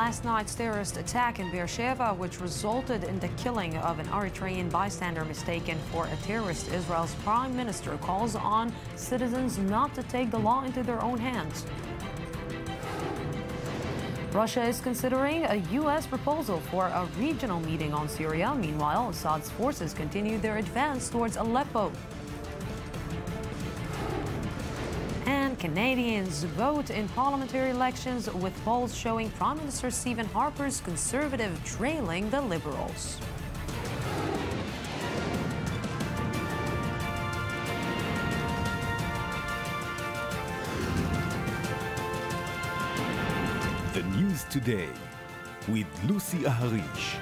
last night's terrorist attack in Beersheba, which resulted in the killing of an Eritrean bystander mistaken for a terrorist, Israel's prime minister calls on citizens not to take the law into their own hands. Russia is considering a U.S. proposal for a regional meeting on Syria. Meanwhile, Assad's forces continue their advance towards Aleppo. And Canadians vote in parliamentary elections, with polls showing Prime Minister Stephen Harper's Conservative trailing the Liberals. The News Today with Lucy Aharish.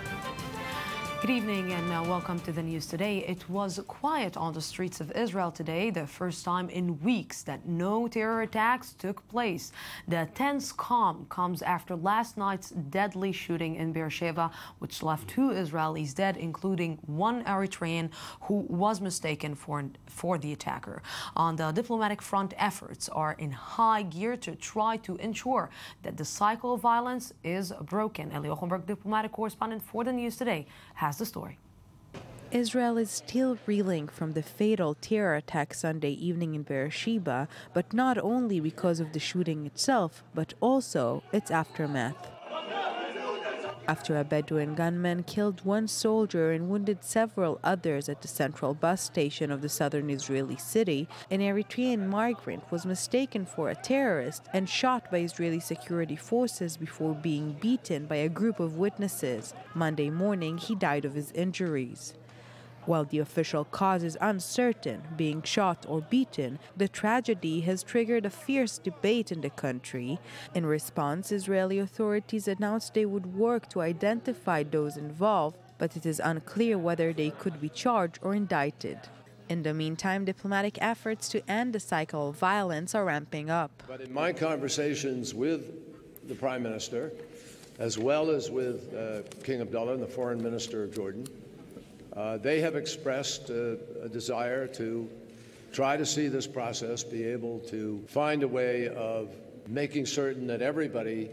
Good evening and welcome to the news today. It was quiet on the streets of Israel today, the first time in weeks that no terror attacks took place. The tense calm comes after last night's deadly shooting in Beersheba, which left 2 Israelis dead, including 1 Eritrean who was mistaken for the attacker. On the diplomatic front, efforts are in high gear to try to ensure that the cycle of violence is broken. Eli Ochenberg, diplomatic correspondent for the News Today, has the story. Israel is still reeling from the fatal terror attack Sunday evening in Beersheba, but not only because of the shooting itself, but also its aftermath. After a Bedouin gunman killed 1 soldier and wounded several others at the central bus station of the southern Israeli city, an Eritrean migrant was mistaken for a terrorist and shot by Israeli security forces before being beaten by a group of witnesses. Monday morning, he died of his injuries. While the official cause is uncertain, being shot or beaten, the tragedy has triggered a fierce debate in the country. In response, Israeli authorities announced they would work to identify those involved, but it is unclear whether they could be charged or indicted. In the meantime, diplomatic efforts to end the cycle of violence are ramping up. But in my conversations with the Prime Minister, as well as with King Abdullah and the Foreign Minister of Jordan, they have expressed a desire to try to see this process be able to find a way of making certain that everybody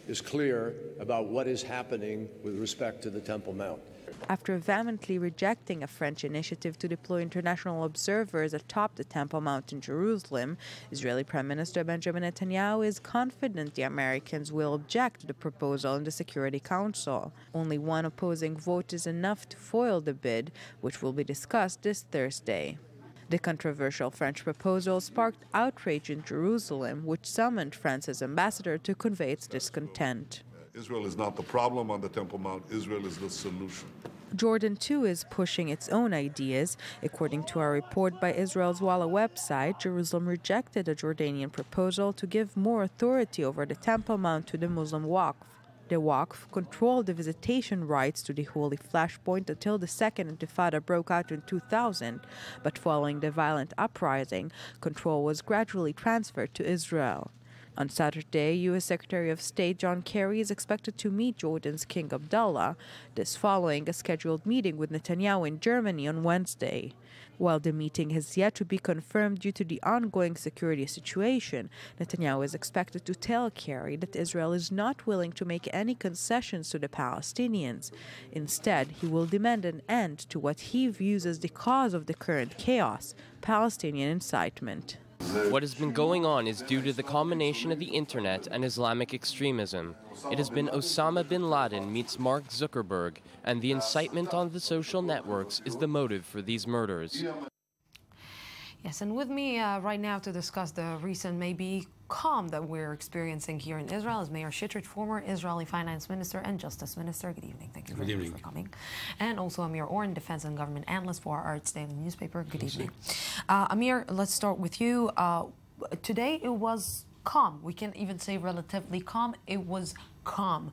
is clear about what is happening with respect to the Temple Mount. After vehemently rejecting a French initiative to deploy international observers atop the Temple Mount in Jerusalem, Israeli Prime Minister Benjamin Netanyahu is confident the Americans will object to the proposal in the Security Council. Only 1 opposing vote is enough to foil the bid, which will be discussed this Thursday. The controversial French proposal sparked outrage in Jerusalem, which summoned France's ambassador to convey its discontent. Israel is not the problem on the Temple Mount. Israel is the solution. Jordan, too, is pushing its own ideas. According to a report by Israel's Walla website, Jerusalem rejected a Jordanian proposal to give more authority over the Temple Mount to the Muslim Waqf. The Waqf controlled the visitation rights to the holy flashpoint until the Second Intifada broke out in 2000, but following the violent uprising, control was gradually transferred to Israel. On Saturday, U.S. Secretary of State John Kerry is expected to meet Jordan's King Abdullah, this following a scheduled meeting with Netanyahu in Germany on Wednesday. While the meeting has yet to be confirmed due to the ongoing security situation, Netanyahu is expected to tell Kerry that Israel is not willing to make any concessions to the Palestinians. Instead, he will demand an end to what he views as the cause of the current chaos, Palestinian incitement. What has been going on is due to the combination of the internet and Islamic extremism. It has been Osama bin Laden meets Mark Zuckerberg, and the incitement on the social networks is the motive for these murders. Yes, and with me right now to discuss the recent maybe calm that we're experiencing here in Israel is Meir Shitrit, former Israeli finance minister and justice minister. Good evening. Thank you very much for coming. And also Amir Oren, defense and government analyst for our Arts Daily newspaper. Good evening. Amir, let's start with you. Today it was calm. We can even say relatively calm. It was calm.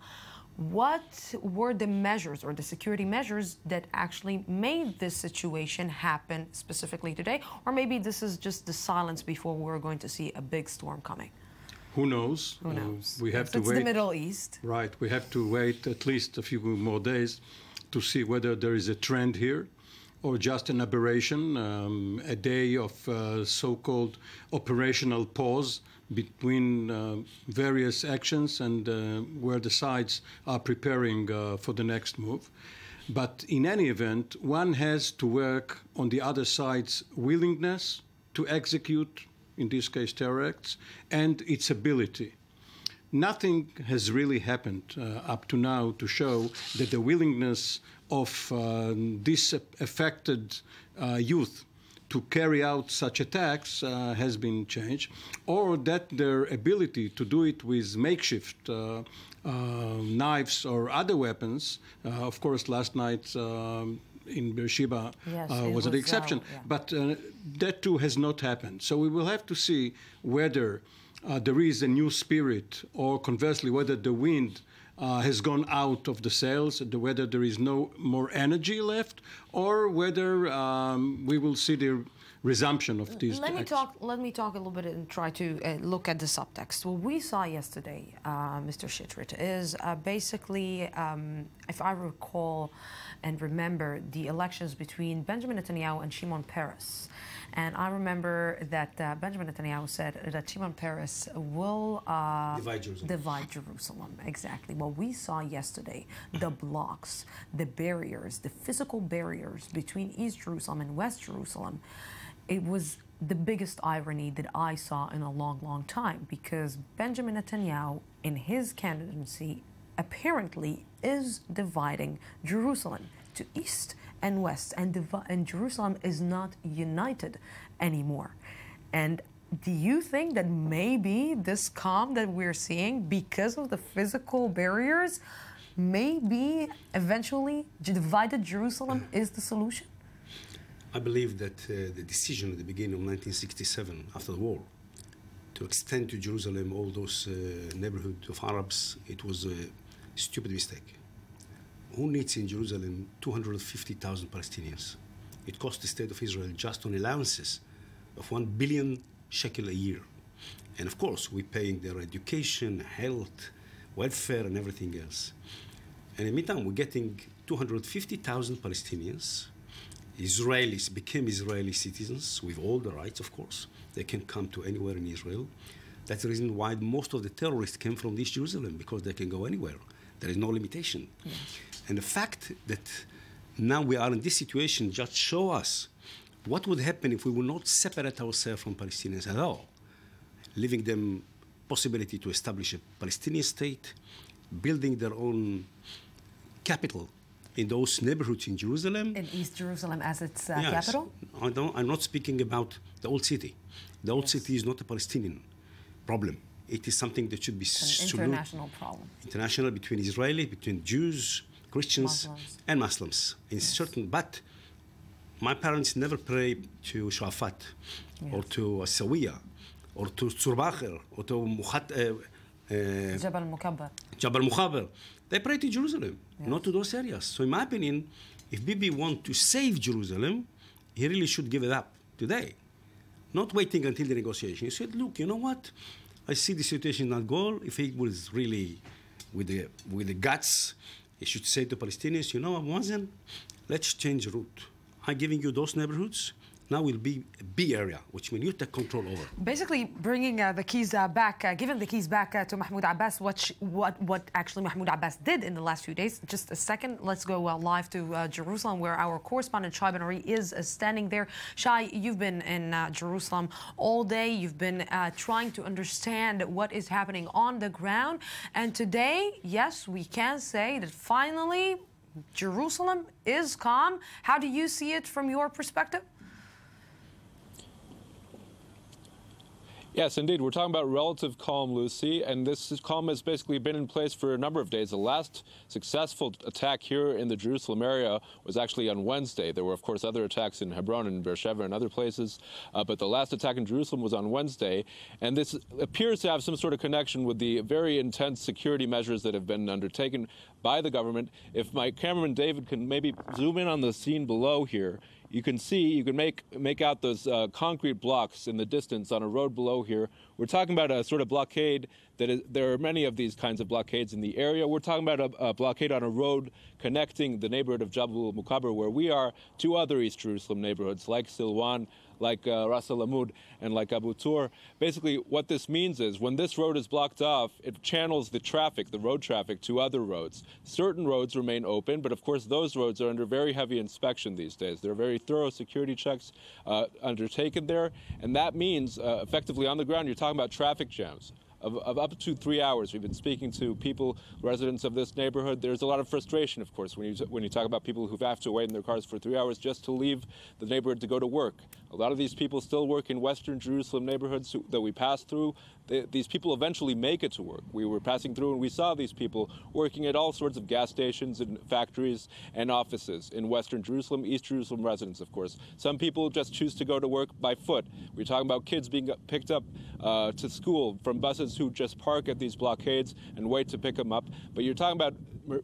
What were the measures or the security measures that actually made this situation happen specifically today? Or maybe this is just the silence before we're going to see a big storm coming? Who knows? Who knows? We have to wait. It's the Middle East. Right. We have to wait at least a few more days to see whether there is a trend here or just an aberration, a day of so-called operational pause between various actions and where the sides are preparing for the next move. But in any event, one has to work on the other side's willingness to execute, in this case, terror acts, and its ability. Nothing has really happened up to now to show that the willingness of disaffected youth to carry out such attacks has been changed, or that their ability to do it with makeshift knives or other weapons. Of course, last night in Beersheba was an exception, but that too has not happened. So we will have to see whether there is a new spirit, or conversely, whether the wind has gone out of the sails, whether there is no more energy left, or whether we will see the resumption of these Let me talk a little bit and try to look at the subtext. What we saw yesterday, Mr. Shitrit, is basically, if I recall and remember, the elections between Benjamin Netanyahu and Shimon Peres. And I remember that Benjamin Netanyahu said that Shimon Peres will divide Jerusalem. Exactly. What we saw yesterday, the blocks, the barriers, the physical barriers between East Jerusalem and West Jerusalem, it was the biggest irony that I saw in a long, long time, because Benjamin Netanyahu, in his candidacy, apparently is dividing Jerusalem to East and West, and Jerusalem is not united anymore. And do you think that maybe this calm that we're seeing, because of the physical barriers, maybe eventually divided Jerusalem is the solution? I believe that the decision at the beginning of 1967, after the war, to extend to Jerusalem all those neighborhoods of Arabs, it was a stupid mistake. Who needs in Jerusalem 250,000 Palestinians? It cost the state of Israel just on allowances of 1 billion shekel a year. And of course, we're paying their education, health, welfare, and everything else. And in the meantime, we're getting 250,000 Palestinians. Israelis became Israeli citizens with all the rights, of course. They can come to anywhere in Israel. That's the reason why most of the terrorists came from East Jerusalem, because they can go anywhere. There is no limitation. Yes. And the fact that now we are in this situation just show us what would happen if we would not separate ourselves from Palestinians at all, leaving them possibility to establish a Palestinian state, building their own capital in those neighborhoods in Jerusalem. In East Jerusalem as its capital? I'm not speaking about the old city. The old city is not a Palestinian problem. It is something that should be an international problem. International, between Israelis, between Jews, Christians, and Muslims. In certain, but my parents never prayed to Shafat, or to Sawiya, or to Surbacher, or to Jabal Mukhaber. They pray to Jerusalem, not to those areas. So in my opinion, if Bibi wants to save Jerusalem, he really should give it up today, not waiting until the negotiation. He said, look, you know what? I see the situation not go. If he was really with the guts, he should say to Palestinians, you know, let's change route. I'm giving you those neighborhoods. Now will be a B area, which means you take control over. Basically, bringing the keys back, giving the keys back to Mahmoud Abbas, what actually Mahmoud Abbas did in the last few days. Just a second, let's go live to Jerusalem, where our correspondent Shai Ben-Ari is standing there. Shai, you've been in Jerusalem all day. You've been trying to understand what is happening on the ground. And today, yes, we can say that finally Jerusalem is calm. How do you see it from your perspective? Yes, indeed. We're talking about relative calm, Lucy, and this calm has basically been in place for a number of days. The last successful attack here in the Jerusalem area was actually on Wednesday. There were, of course, other attacks in Hebron and Beersheba and other places, but the last attack in Jerusalem was on Wednesday, and this appears to have some sort of connection with the very intense security measures that have been undertaken by the government. If my cameraman David can maybe zoom in on the scene below here, you can see, you can make out those concrete blocks in the distance on a road below here. We're talking about a sort of blockade there are many of these kinds of blockades in the area. We're talking about a blockade on a road connecting the neighborhood of Jabal Mukhaber, where we are, to other East Jerusalem neighborhoods like Silwan, like Ras Al Amud and like Abu Tur. Basically, what this means is when this road is blocked off, it channels the traffic, the road traffic, to other roads. Certain roads remain open, but of course those roads are under very heavy inspection these days. There are very thorough security checks undertaken there, and that means effectively on the ground you're talking about traffic jams of up to 3 hours. We've been speaking to people, residents of this neighborhood. There's a lot of frustration, of course, when you talk about people who have to wait in their cars for 3 hours just to leave the neighborhood to go to work. A lot of these people still work in Western Jerusalem neighborhoods that we pass through. These people eventually make it to work. We were passing through and we saw these people working at all sorts of gas stations and factories and offices in Western Jerusalem, East Jerusalem residents, of course. Some people just choose to go to work by foot. We're talking about kids being picked up to school from buses who just park at these blockades and wait to pick them up. But you're talking about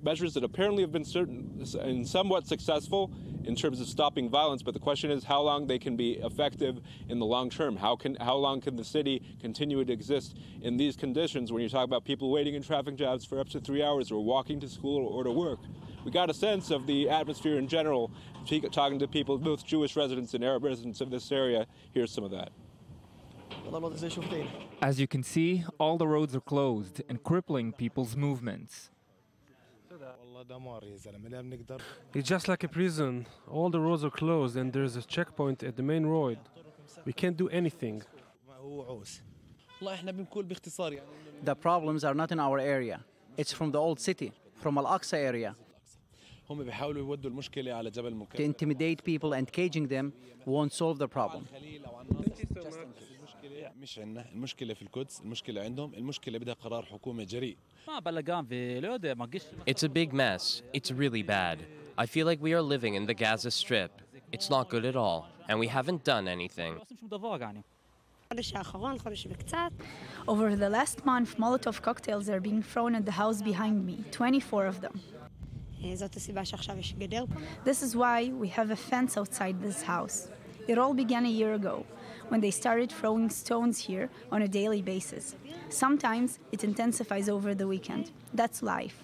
measures that apparently have been certain and somewhat successful in terms of stopping violence, but the question is how long they can be effective in the long term. How long can the city continue to exist in these conditions when you talk about people waiting in traffic jams for up to 3 hours or walking to school or to work? We got a sense of the atmosphere in general, talking to people, both Jewish residents and Arab residents of this area. Here's some of that. As you can see, all the roads are closed and crippling people's movements. It's just like a prison. All the roads are closed and there's a checkpoint at the main road. We can't do anything. The problems are not in our area. It's from the old city, from Al-Aqsa area. To intimidate people and caging them won't solve the problem. It's a big mess. It's really bad. I feel like we are living in the Gaza Strip. It's not good at all, and we haven't done anything. Over the last month, Molotov cocktails are being thrown at the house behind me, 24 of them. This is why we have a fence outside this house. It all began a year ago, when they started throwing stones here on a daily basis. Sometimes it intensifies over the weekend. That's life.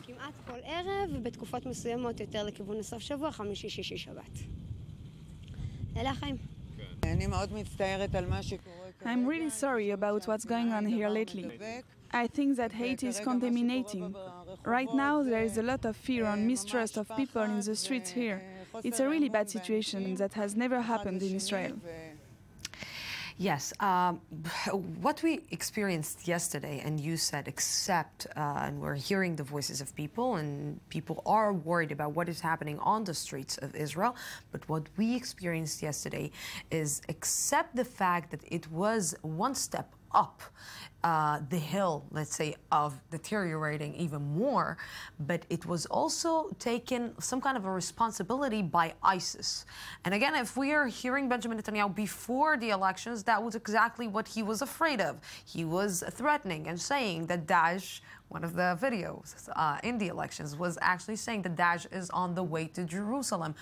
I'm really sorry about what's going on here lately. I think that hate is contaminating. Right now, there is a lot of fear and mistrust of people in the streets here. It's a really bad situation that has never happened in Israel. Yes, what we experienced yesterday, and you said accept, and we're hearing the voices of people, and people are worried about what is happening on the streets of Israel, but what we experienced yesterday is accept the fact that it was one step up the hill, let's say, of deteriorating even more, but it was also taken some kind of a responsibility by ISIS. And again, if we are hearing Benjamin Netanyahu before the elections, that was exactly what he was afraid of. He was threatening and saying that Daesh, one of the videos in the elections, was actually saying that Daesh is on the way to Jerusalem.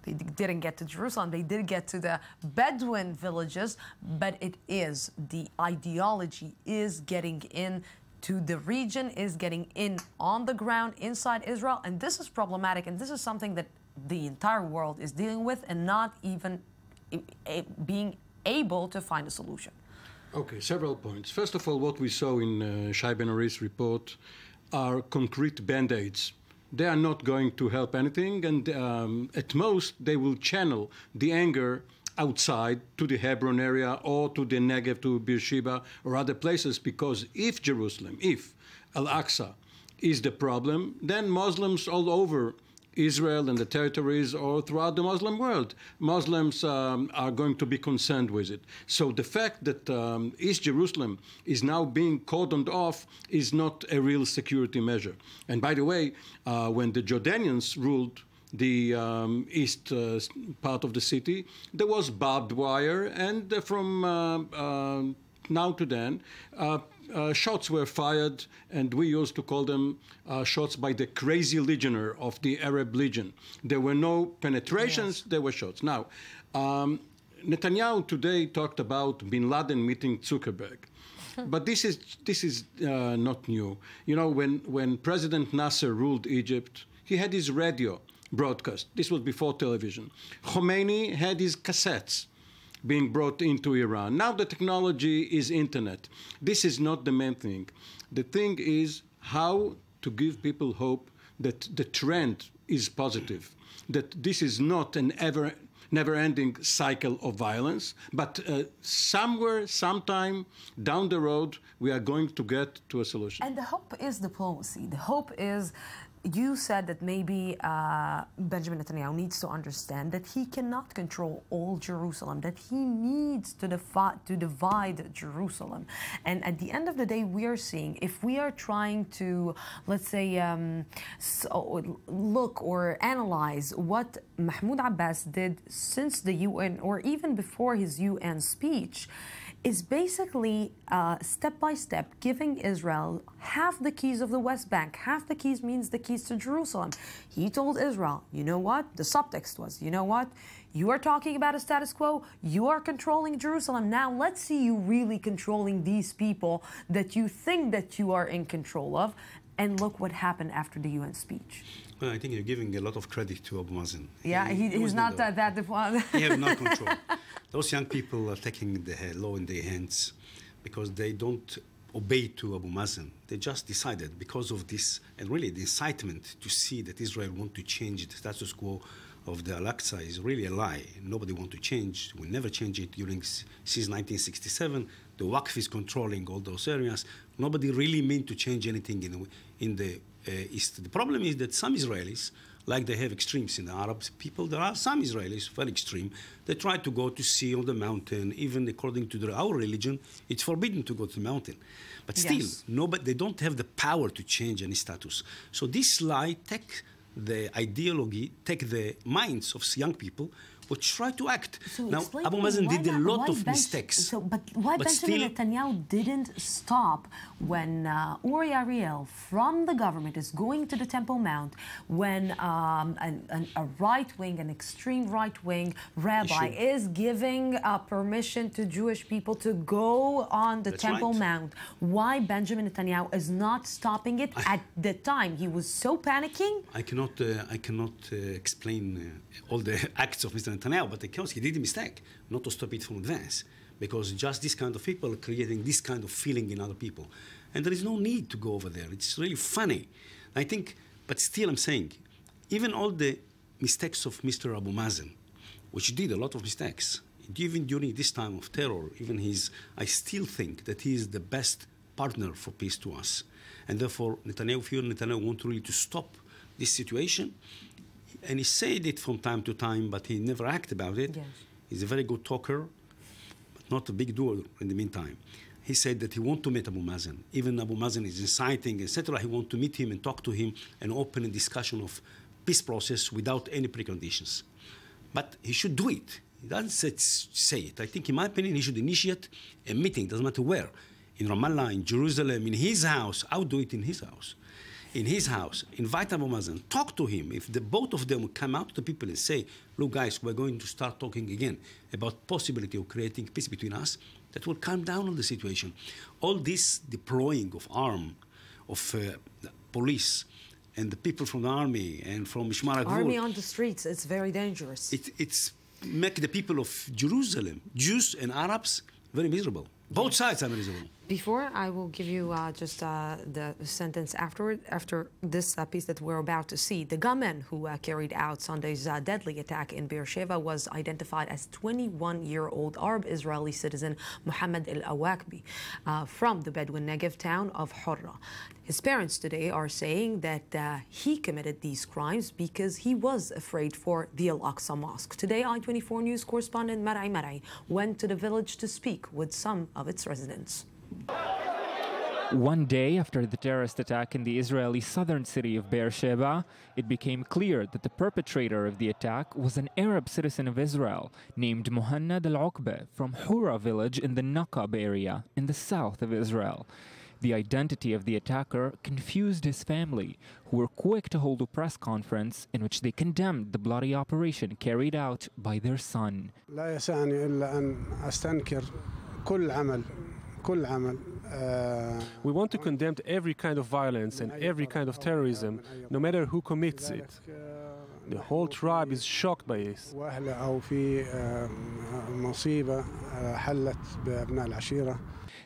They didn't get to Jerusalem. They did get to the Bedouin villages, but it is the ideology is getting in to the region, is getting in on the ground inside Israel, and this is problematic, and this is something that the entire world is dealing with and not even being able to find a solution. Okay, several points. First of all, what we saw in Shai Ben Ari's report are concrete band-aids. They are not going to help anything, and at most they will channel the anger outside to the Hebron area or to the Negev, to Beersheba or other places, because if Jerusalem, if Al-Aqsa is the problem, then Muslims all over Israel and the territories or throughout the Muslim world, Muslims are going to be concerned with it. So the fact that East Jerusalem is now being cordoned off is not a real security measure. And by the way, when the Jordanians ruled the east part of the city, there was barbed wire, and from now to then, shots were fired, and we used to call them shots by the crazy legionnaire of the Arab Legion. There were no penetrations, there were shots. Now, Netanyahu today talked about bin Laden meeting Zuckerberg. But this is not new. You know, when President Nasser ruled Egypt, he had his radio broadcast. This was before television. Khomeini had his cassettes. being brought into Iran. Now the technology is internet. This is not the main thing. The thing is how to give people hope that the trend is positive, that this is not an never-ending cycle of violence, but somewhere, sometime down the road, we are going to get to a solution. And the hope is diplomacy. The hope is, you said that maybe Benjamin Netanyahu needs to understand that he cannot control all Jerusalem, that he needs to divide Jerusalem. And at the end of the day, we are seeing, if we are trying to, let's say, look or analyze what Mahmoud Abbas did since the UN, or even before his UN speech, is basically step by step giving Israel half the keys of the West Bank. Half the keys means the keys to Jerusalem. He told Israel, you know what? The subtext was, you know what? You are talking about a status quo. You are controlling Jerusalem. Now let's see you really controlling these people that you think that you are in control of. And look what happened after the UN speech. Well, I think you're giving a lot of credit to Abu Mazen. Yeah, he's not that diplomatic. He has no control. Those young people are taking the law in their hands because they don't obey to Abu Mazen. They just decided because of this, and really the incitement to see that Israel want to change the status quo of the Al-Aqsa is really a lie. Nobody want to change. We never change it since 1967. The Waqf is controlling all those areas. Nobody really meant to change anything in the East. The problem is that some Israelis, like they have extremes in the Arab people, there are some Israelis, very extreme, they try to go to sea on the mountain. Even according to our religion, it's forbidden to go to the mountain. But still, they don't have the power to change any status. So this lie take the ideology, take the minds of young people, which try to act. So now, Abu Mazen did a lot of mistakes. But why Benjamin Netanyahu didn't stop when Uri Ariel from the government is going to the Temple Mount, when a right-wing, an extreme right-wing rabbi is giving permission to Jewish people to go on the Temple Mount? Why Benjamin Netanyahu is not stopping it at the time? He was so panicking? I cannot explain all the acts of Mr. Netanyahu, but because he did a mistake not to stop it from advance, because just this kind of people are creating this kind of feeling in other people. And there is no need to go over there. It's really funny. I think, but still I'm saying, even all the mistakes of Mr. Abu Mazen, which did a lot of mistakes, even during this time of terror, I still think that he is the best partner for peace to us. And therefore, Netanyahu wants really to stop this situation. And he said it from time to time, but he never acted about it. Yes. He's a very good talker, but not a big doer in the meantime. He said that he wants to meet Abu Mazen. Even Abu Mazen is inciting, etc. He wants to meet him and talk to him and open a discussion of peace process without any preconditions. But he should do it. He doesn't say it. I think, in my opinion, he should initiate a meeting, doesn't matter where, in Ramallah, in Jerusalem, in his house. I would do it in his house. In his house, invite Abu Mazen, talk to him. If the both of them come out to the people and say, look, guys, we're going to start talking again about possibility of creating peace between us, that will calm down on the situation. All this deploying of police, and the people from the army and from Mishmar HaGvul. Army on the streets, it's very dangerous. It's make the people of Jerusalem, Jews and Arabs, very miserable. Both sides are miserable. Before, I will give you just the sentence afterward, after this piece that we're about to see. The gunman who carried out Sunday's deadly attack in Beersheba was identified as 21-year-old Arab-Israeli citizen Mohammed al-Awakbi from the Bedouin Negev town of Hurra. His parents today are saying that he committed these crimes because he was afraid for the Al-Aqsa Mosque. Today, I-24 News correspondent Marai Marai went to the village to speak with some of its residents. One day after the terrorist attack in the Israeli southern city of Beersheba, it became clear that the perpetrator of the attack was an Arab citizen of Israel named Mohammed al-Uqba from Hura village in the Naqab area in the south of Israel. The identity of the attacker confused his family, who were quick to hold a press conference in which they condemned the bloody operation carried out by their son. We want to condemn every kind of violence and every kind of terrorism, no matter who commits it. The whole tribe is shocked by this.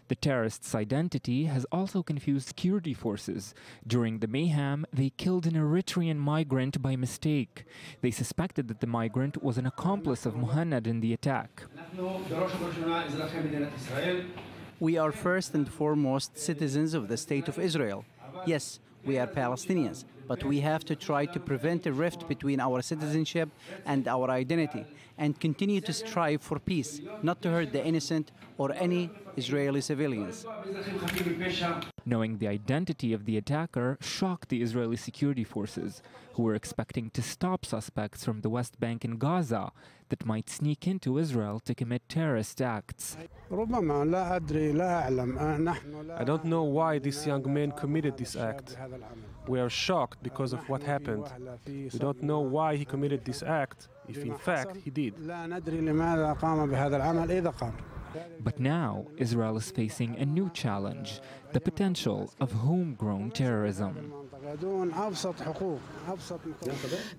The terrorists' identity has also confused security forces. During the mayhem, they killed an Eritrean migrant by mistake. They suspected that the migrant was an accomplice of Muhannad in the attack. We are first and foremost citizens of the State of Israel. Yes, we are Palestinians, but we have to try to prevent a rift between our citizenship and our identity, and continue to strive for peace, not to hurt the innocent or any Israeli civilians. Knowing the identity of the attacker shocked the Israeli security forces, who were expecting to stop suspects from the West Bank and Gaza that might sneak into Israel to commit terrorist acts. I don't know why this young man committed this act. We are shocked because of what happened. We don't know why he committed this act, if in fact he did. But now, Israel is facing a new challenge, the potential of homegrown terrorism.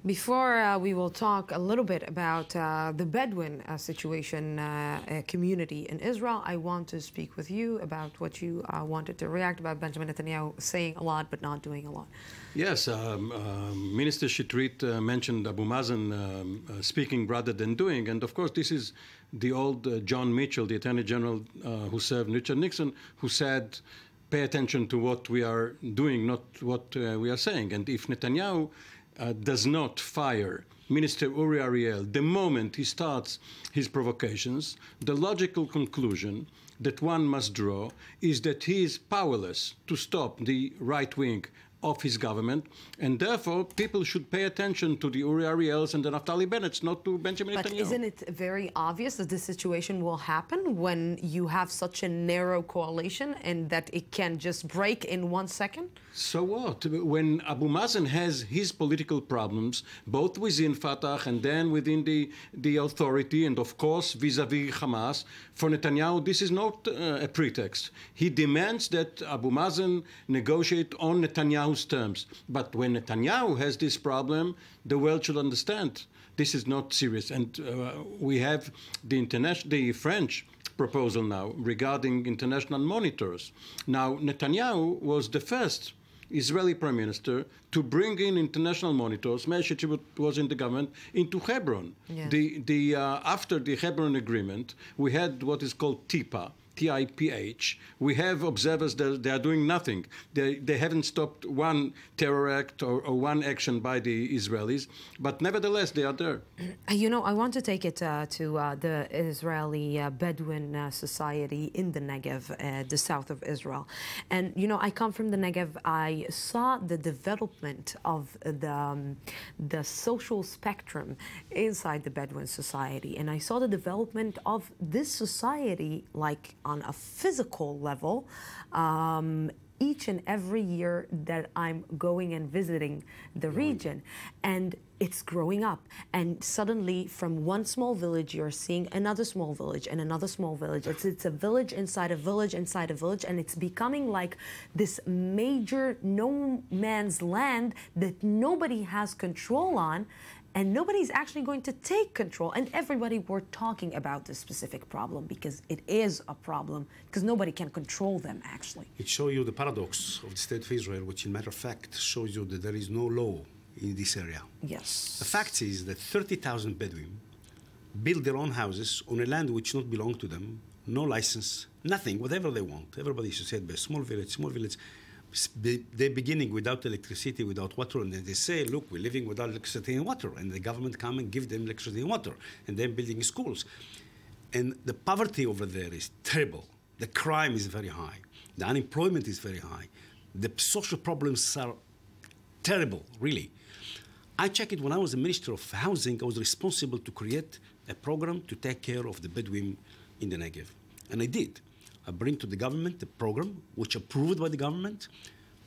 Before we will talk a little bit about the Bedouin situation community in Israel, I want to speak with you about what you wanted to react about Benjamin Netanyahu saying a lot but not doing a lot. Yes, Minister Shetrit mentioned Abu Mazen speaking rather than doing, and of course this is the old John Mitchell, the Attorney General who served Richard Nixon, who said, pay attention to what we are doing, not what we are saying. And if Netanyahu does not fire Minister Uri Ariel the moment he starts his provocations, the logical conclusion that one must draw is that he is powerless to stop the right wing of his government, and therefore people should pay attention to the Uri Ariels and the Naftali Bennett's, not to Benjamin Netanyahu. But isn't it very obvious that this situation will happen when you have such a narrow coalition and that it can just break in 1 second? So what? When Abu Mazen has his political problems, both within Fatah and then within the authority, and of course vis-a-vis Hamas, for Netanyahu this is not a pretext. He demands that Abu Mazen negotiate on Netanyahu's terms. But when Netanyahu has this problem, the world should understand this is not serious. And we have the French proposal now regarding international monitors. Now, Netanyahu was the first Israeli Prime Minister to bring in international monitors, Meir Shetrit was in the government, into Hebron. Yes. After the Hebron Agreement, we had what is called TIPA, TIPH. We have observers that they are doing nothing. They haven't stopped one terror act or one action by the Israelis, but nevertheless they are there. You know, I want to take it to the Israeli Bedouin society in the Negev, the south of Israel. And, you know, I come from the Negev. I saw the development of the social spectrum inside the Bedouin society. And I saw the development of this society, like, on a physical level, each and every year that I'm going and visiting the region. And it's growing up. And suddenly, from one small village, you're seeing another small village and another small village. It's a village inside a village inside a village, and it's becoming like this major no man's land that nobody has control on. And nobody's actually going to take control. And everybody were talking about this specific problem because it is a problem, because nobody can control them, actually. It shows you the paradox of the State of Israel, which in matter of fact shows you that there is no law in this area. Yes. The fact is that 30,000 Bedouin build their own houses on a land which not belong to them, no license, nothing, whatever they want. Everybody should say, small village, they're beginning without electricity, without water, and then they say, look, we're living without electricity and water, and the government come and give them electricity and water, and then building schools. And the poverty over there is terrible. The crime is very high. The unemployment is very high. The social problems are terrible, really. I checked it when I was the Minister of Housing. I was responsible to create a program to take care of the Bedouin in the Negev, and I did. I bring to the government a program which approved by the government,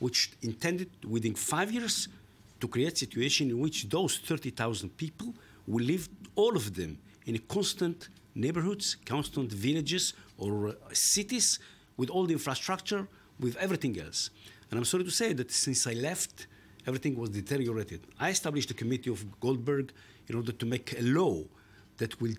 which intended within 5 years to create a situation in which those 30,000 people will live, all of them, in constant neighborhoods, constant villages or cities with all the infrastructure, with everything else. And I'm sorry to say that since I left everything was deteriorated. I established a committee of Goldberg in order to make a law that will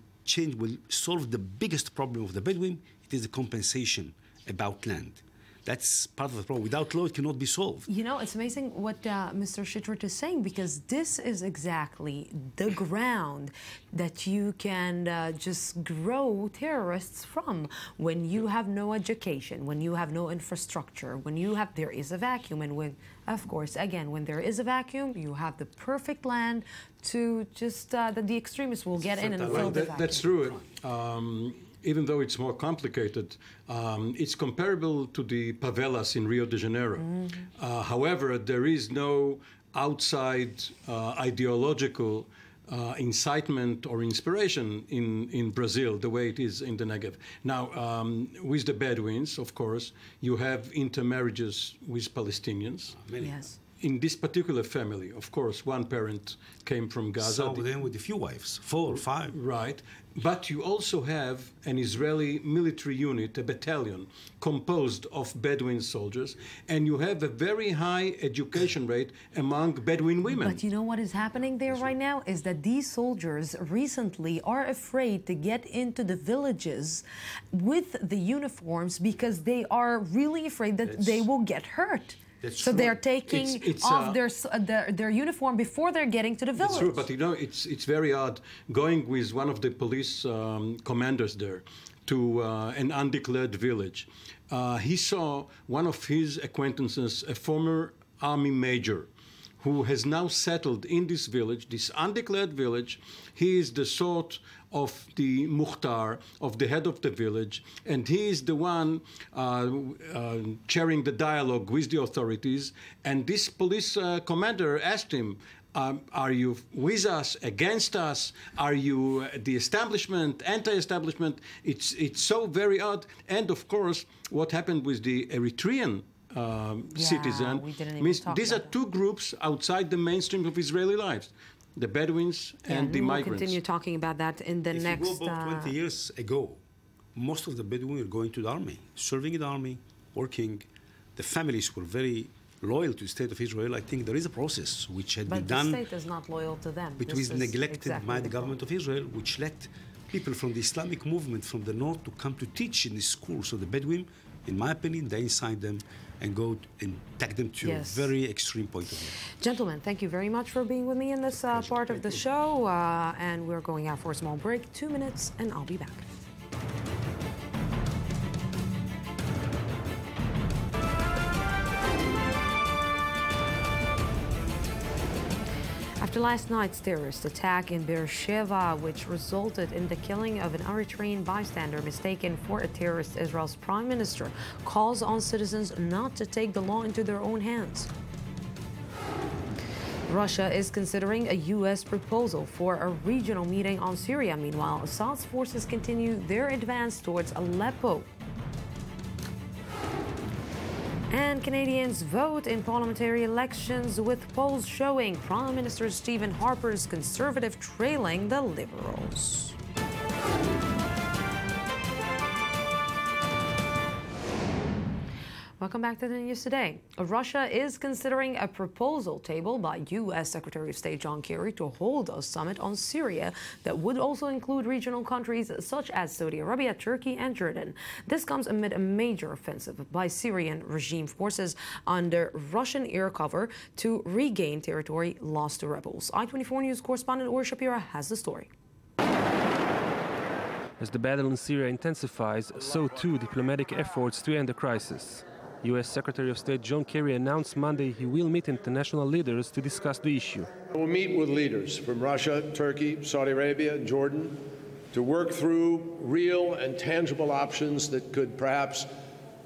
solve the biggest problem of the Bedouin. It is the compensation about land. That's part of the problem. Without law, it cannot be solved. You know, it's amazing what Mr. Shitrit is saying, because this is exactly the ground that you can just grow terrorists from. When you have no education, when you have no infrastructure, when there is a vacuum, and when, of course, again, when there is a vacuum, you have the perfect land to just, that the extremists will get in and fill the vacuum. That's true. Even though it's more complicated, it's comparable to the favelas in Rio de Janeiro. However, there is no outside ideological incitement or inspiration in Brazil the way it is in the Negev. Now, with the Bedouins, of course, you have intermarriages with Palestinians. Yes. In this particular family, of course, one parent came from Gaza. Some of them with a few wives, 4 or 5. Right. But you also have an Israeli military unit, a battalion, composed of Bedouin soldiers, and you have a very high education rate among Bedouin women. But you know what is happening there right now? Is that these soldiers recently are afraid to get into the villages with the uniforms because they are really afraid that they will get hurt. So they're taking off their uniform before they're getting to the village. It's true, but you know, it's very odd going with one of the police commanders there to an undeclared village. He saw one of his acquaintances, a former army major, who has now settled in this village, this undeclared village. He is the sort of the muhtar, of the head of the village, and he is the one chairing the dialogue with the authorities. And this police commander asked him, are you with us, against us? Are you the establishment, anti-establishment? It's so very odd. And of course, what happened with the Eritrean citizen means these are two groups outside the mainstream of Israeli lives. The Bedouins and the migrants. We'll continue talking about that in the next... If you go back 20 years ago, most of the Bedouin were going to the army, serving in the army, working. The families were very loyal to the state of Israel. I think there is a process which had been done... But the state is not loyal to them. Which was neglected by the government of Israel, which let people from the Islamic movement from the north to come to teach in the schools. So the Bedouin, in my opinion, they incite them and go and take them to a very extreme point of view. Gentlemen, thank you very much for being with me in this part of the show. And we're going out for a small break, 2 minutes, and I'll be back. After last night's terrorist attack in Beersheba, which resulted in the killing of an Eritrean bystander mistaken for a terrorist, Israel's prime minister calls on citizens not to take the law into their own hands. Russia is considering a U.S. proposal for a regional meeting on Syria. Meanwhile, Assad's forces continue their advance towards Aleppo. And Canadians vote in parliamentary elections, with polls showing Prime Minister Stephen Harper's Conservative trailing the Liberals. Welcome back to the news today. Russia is considering a proposal tabled by U.S. Secretary of State John Kerry to hold a summit on Syria that would also include regional countries such as Saudi Arabia, Turkey, and Jordan. This comes amid a major offensive by Syrian regime forces under Russian air cover to regain territory lost to rebels. I-24 News correspondent Ur Shapira has the story. As the battle in Syria intensifies, so too diplomatic efforts to end the crisis. U.S. Secretary of State John Kerry announced Monday he will meet international leaders to discuss the issue. We'll meet with leaders from Russia, Turkey, Saudi Arabia, and Jordan to work through real and tangible options that could perhaps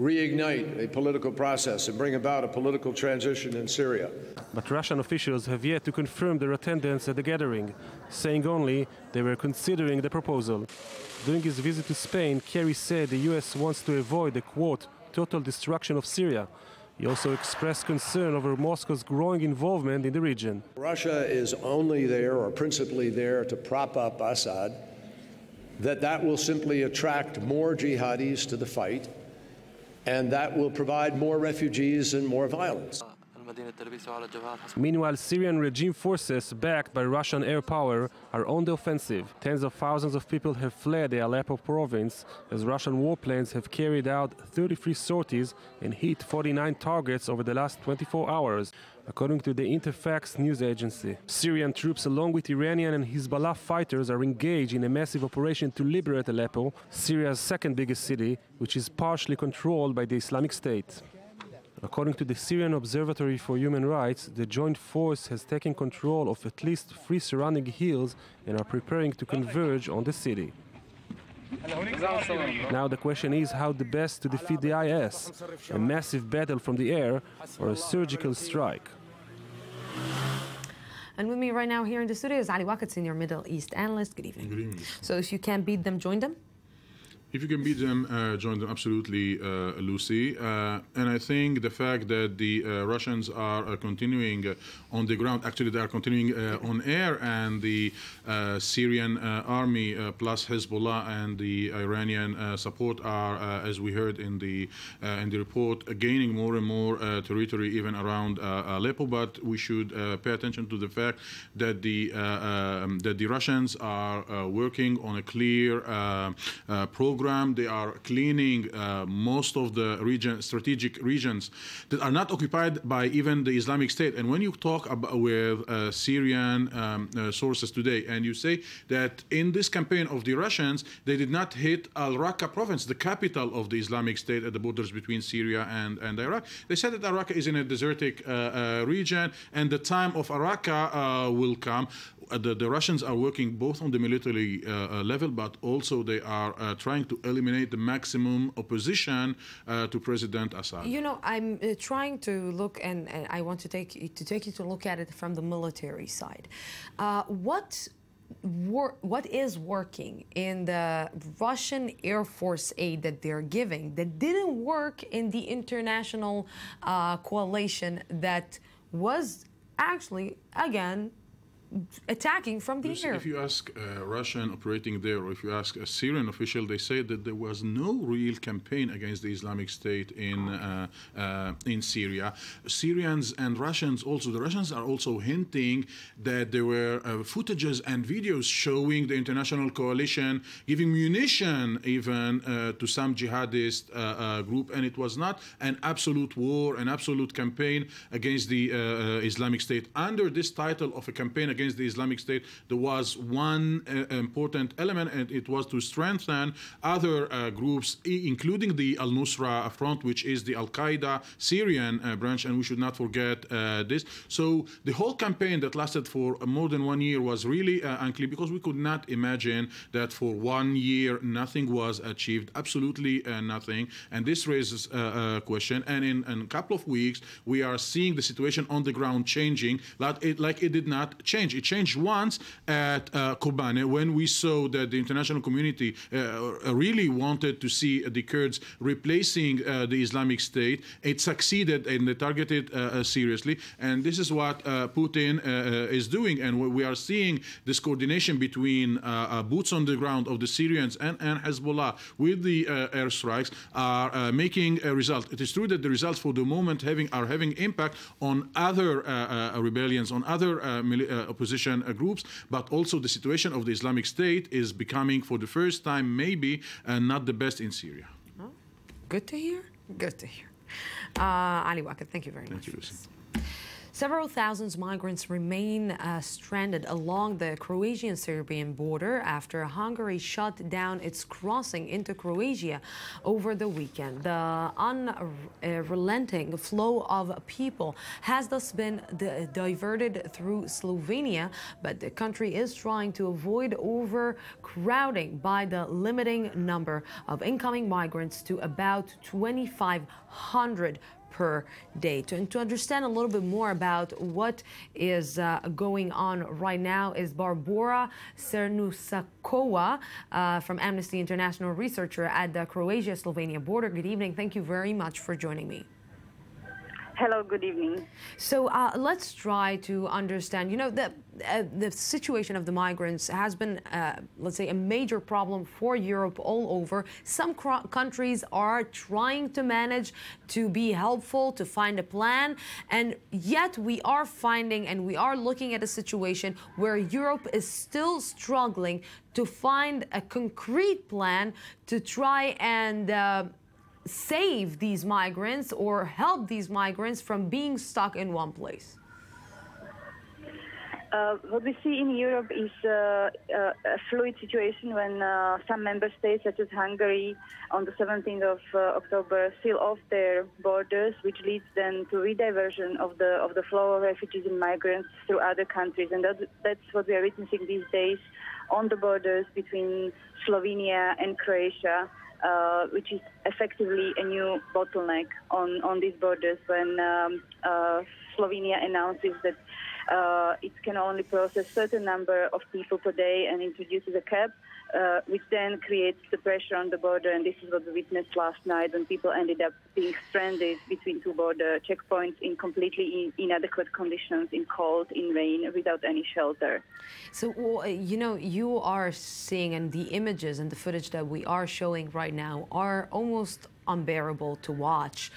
reignite a political process and bring about a political transition in Syria. But Russian officials have yet to confirm their attendance at the gathering, saying only they were considering the proposal. During his visit to Spain, Kerry said the U.S. wants to avoid the, quote, total destruction of Syria. He also expressed concern over Moscow's growing involvement in the region. Russia is only there, or principally there, to prop up Assad, that will simply attract more jihadis to the fight, and that will provide more refugees and more violence. Meanwhile, Syrian regime forces, backed by Russian air power, are on the offensive. Tens of thousands of people have fled the Aleppo province as Russian warplanes have carried out 33 sorties and hit 49 targets over the last 24 hours, according to the Interfax news agency. Syrian troops, along with Iranian and Hezbollah fighters, are engaged in a massive operation to liberate Aleppo, Syria's second biggest city, which is partially controlled by the Islamic State. According to the Syrian Observatory for Human Rights, the joint force has taken control of at least 3 surrounding hills and are preparing to converge on the city. Now the question is how the best to defeat the IS, a massive battle from the air or a surgical strike. And with me right now here in the studio is Ali Waqt, Senior Middle East Analyst. Good evening. Good evening. So if you can't beat them, join them? If you can beat them, join them, absolutely, Lucy. And I think the fact that the Russians are continuing on the ground, actually they are continuing on air, and the Syrian army plus Hezbollah and the Iranian support are, as we heard in the report, gaining more and more territory even around Aleppo. But we should pay attention to the fact that the Russians are working on a clear program. They are cleaning most of the strategic regions that are not occupied by even the Islamic State. And when you talk about with Syrian sources today, and you say that in this campaign of the Russians, they did not hit Al-Raqqa province, the capital of the Islamic State at the borders between Syria and Iraq. They said that Al-Raqqa is in a desertic region, and the time of Al-Raqqa will come. The Russians are working both on the military level, but also they are trying to eliminate the maximum opposition to President Assad. You know, I'm trying to look, and I want to take you to look at it from the military side. What is working in the Russian Air Force aid that they're giving that didn't work in the international coalition that was actually, again, attacking from the air? If you ask Russian operating there, or if you ask a Syrian official, they say that there was no real campaign against the Islamic State in Syria. Syrians and Russians also, the Russians are also hinting that there were footages and videos showing the international coalition giving munition even to some jihadist group, and it was not an absolute war, an absolute campaign against the Islamic State. Under this title of a campaign against the Islamic State, there was one important element, and it was to strengthen other groups, including the Al-Nusra Front, which is the Al-Qaeda Syrian branch, and we should not forget this. So the whole campaign that lasted for more than 1 year was really unclear, because we could not imagine that for 1 year nothing was achieved, absolutely nothing, and this raises a question. And in a couple of weeks, we are seeing the situation on the ground changing, like it did not change. It changed once at Kobane, when we saw that the international community really wanted to see the Kurds replacing the Islamic State. It succeeded, and they targeted seriously. And this is what Putin is doing. And we are seeing this coordination between boots on the ground of the Syrians and Hezbollah with the airstrikes are making a result. It is true that the results for the moment are having impact on other rebellions, on other opposition groups, but also the situation of the Islamic State is becoming, for the first time, maybe not the best in Syria. Oh, good to hear. Good to hear. Ali Waqt, thank you very much. Thank you, Lucy. Several thousand migrants remain stranded along the Croatian-Serbian border after Hungary shut down its crossing into Croatia over the weekend. The unrelenting flow of people has thus been diverted through Slovenia, but the country is trying to avoid overcrowding by the limiting number of incoming migrants to about 2,500 per day. To understand a little bit more about what is going on right now is Barbora Cernusakova from Amnesty International, researcher at the Croatia-Slovenia border. Good evening. Thank you very much for joining me. Hello, good evening. So let's try to understand, the situation of the migrants has been, let's say, a major problem for Europe all over. Some countries are trying to manage to be helpful, to find a plan, and yet we are finding and we are looking at a situation where Europe is still struggling to find a concrete plan to try and save these migrants or help these migrants from being stuck in one place? What we see in Europe is a fluid situation when some member states, such as Hungary, on the 17th of October, seal off their borders, which leads then to rediversion of the flow of refugees and migrants through other countries. And that's what we are witnessing these days on the borders between Slovenia and Croatia. Which is effectively a new bottleneck on these borders when Slovenia announces that it can only process a certain number of people per day and introduces a cap, which then creates the pressure on the border. And this is what we witnessed last night when people ended up being stranded between two border checkpoints in completely inadequate conditions, in cold, in rain, without any shelter. So, you are seeing, and the images and the footage that we are showing right now are almost unbearable to watch.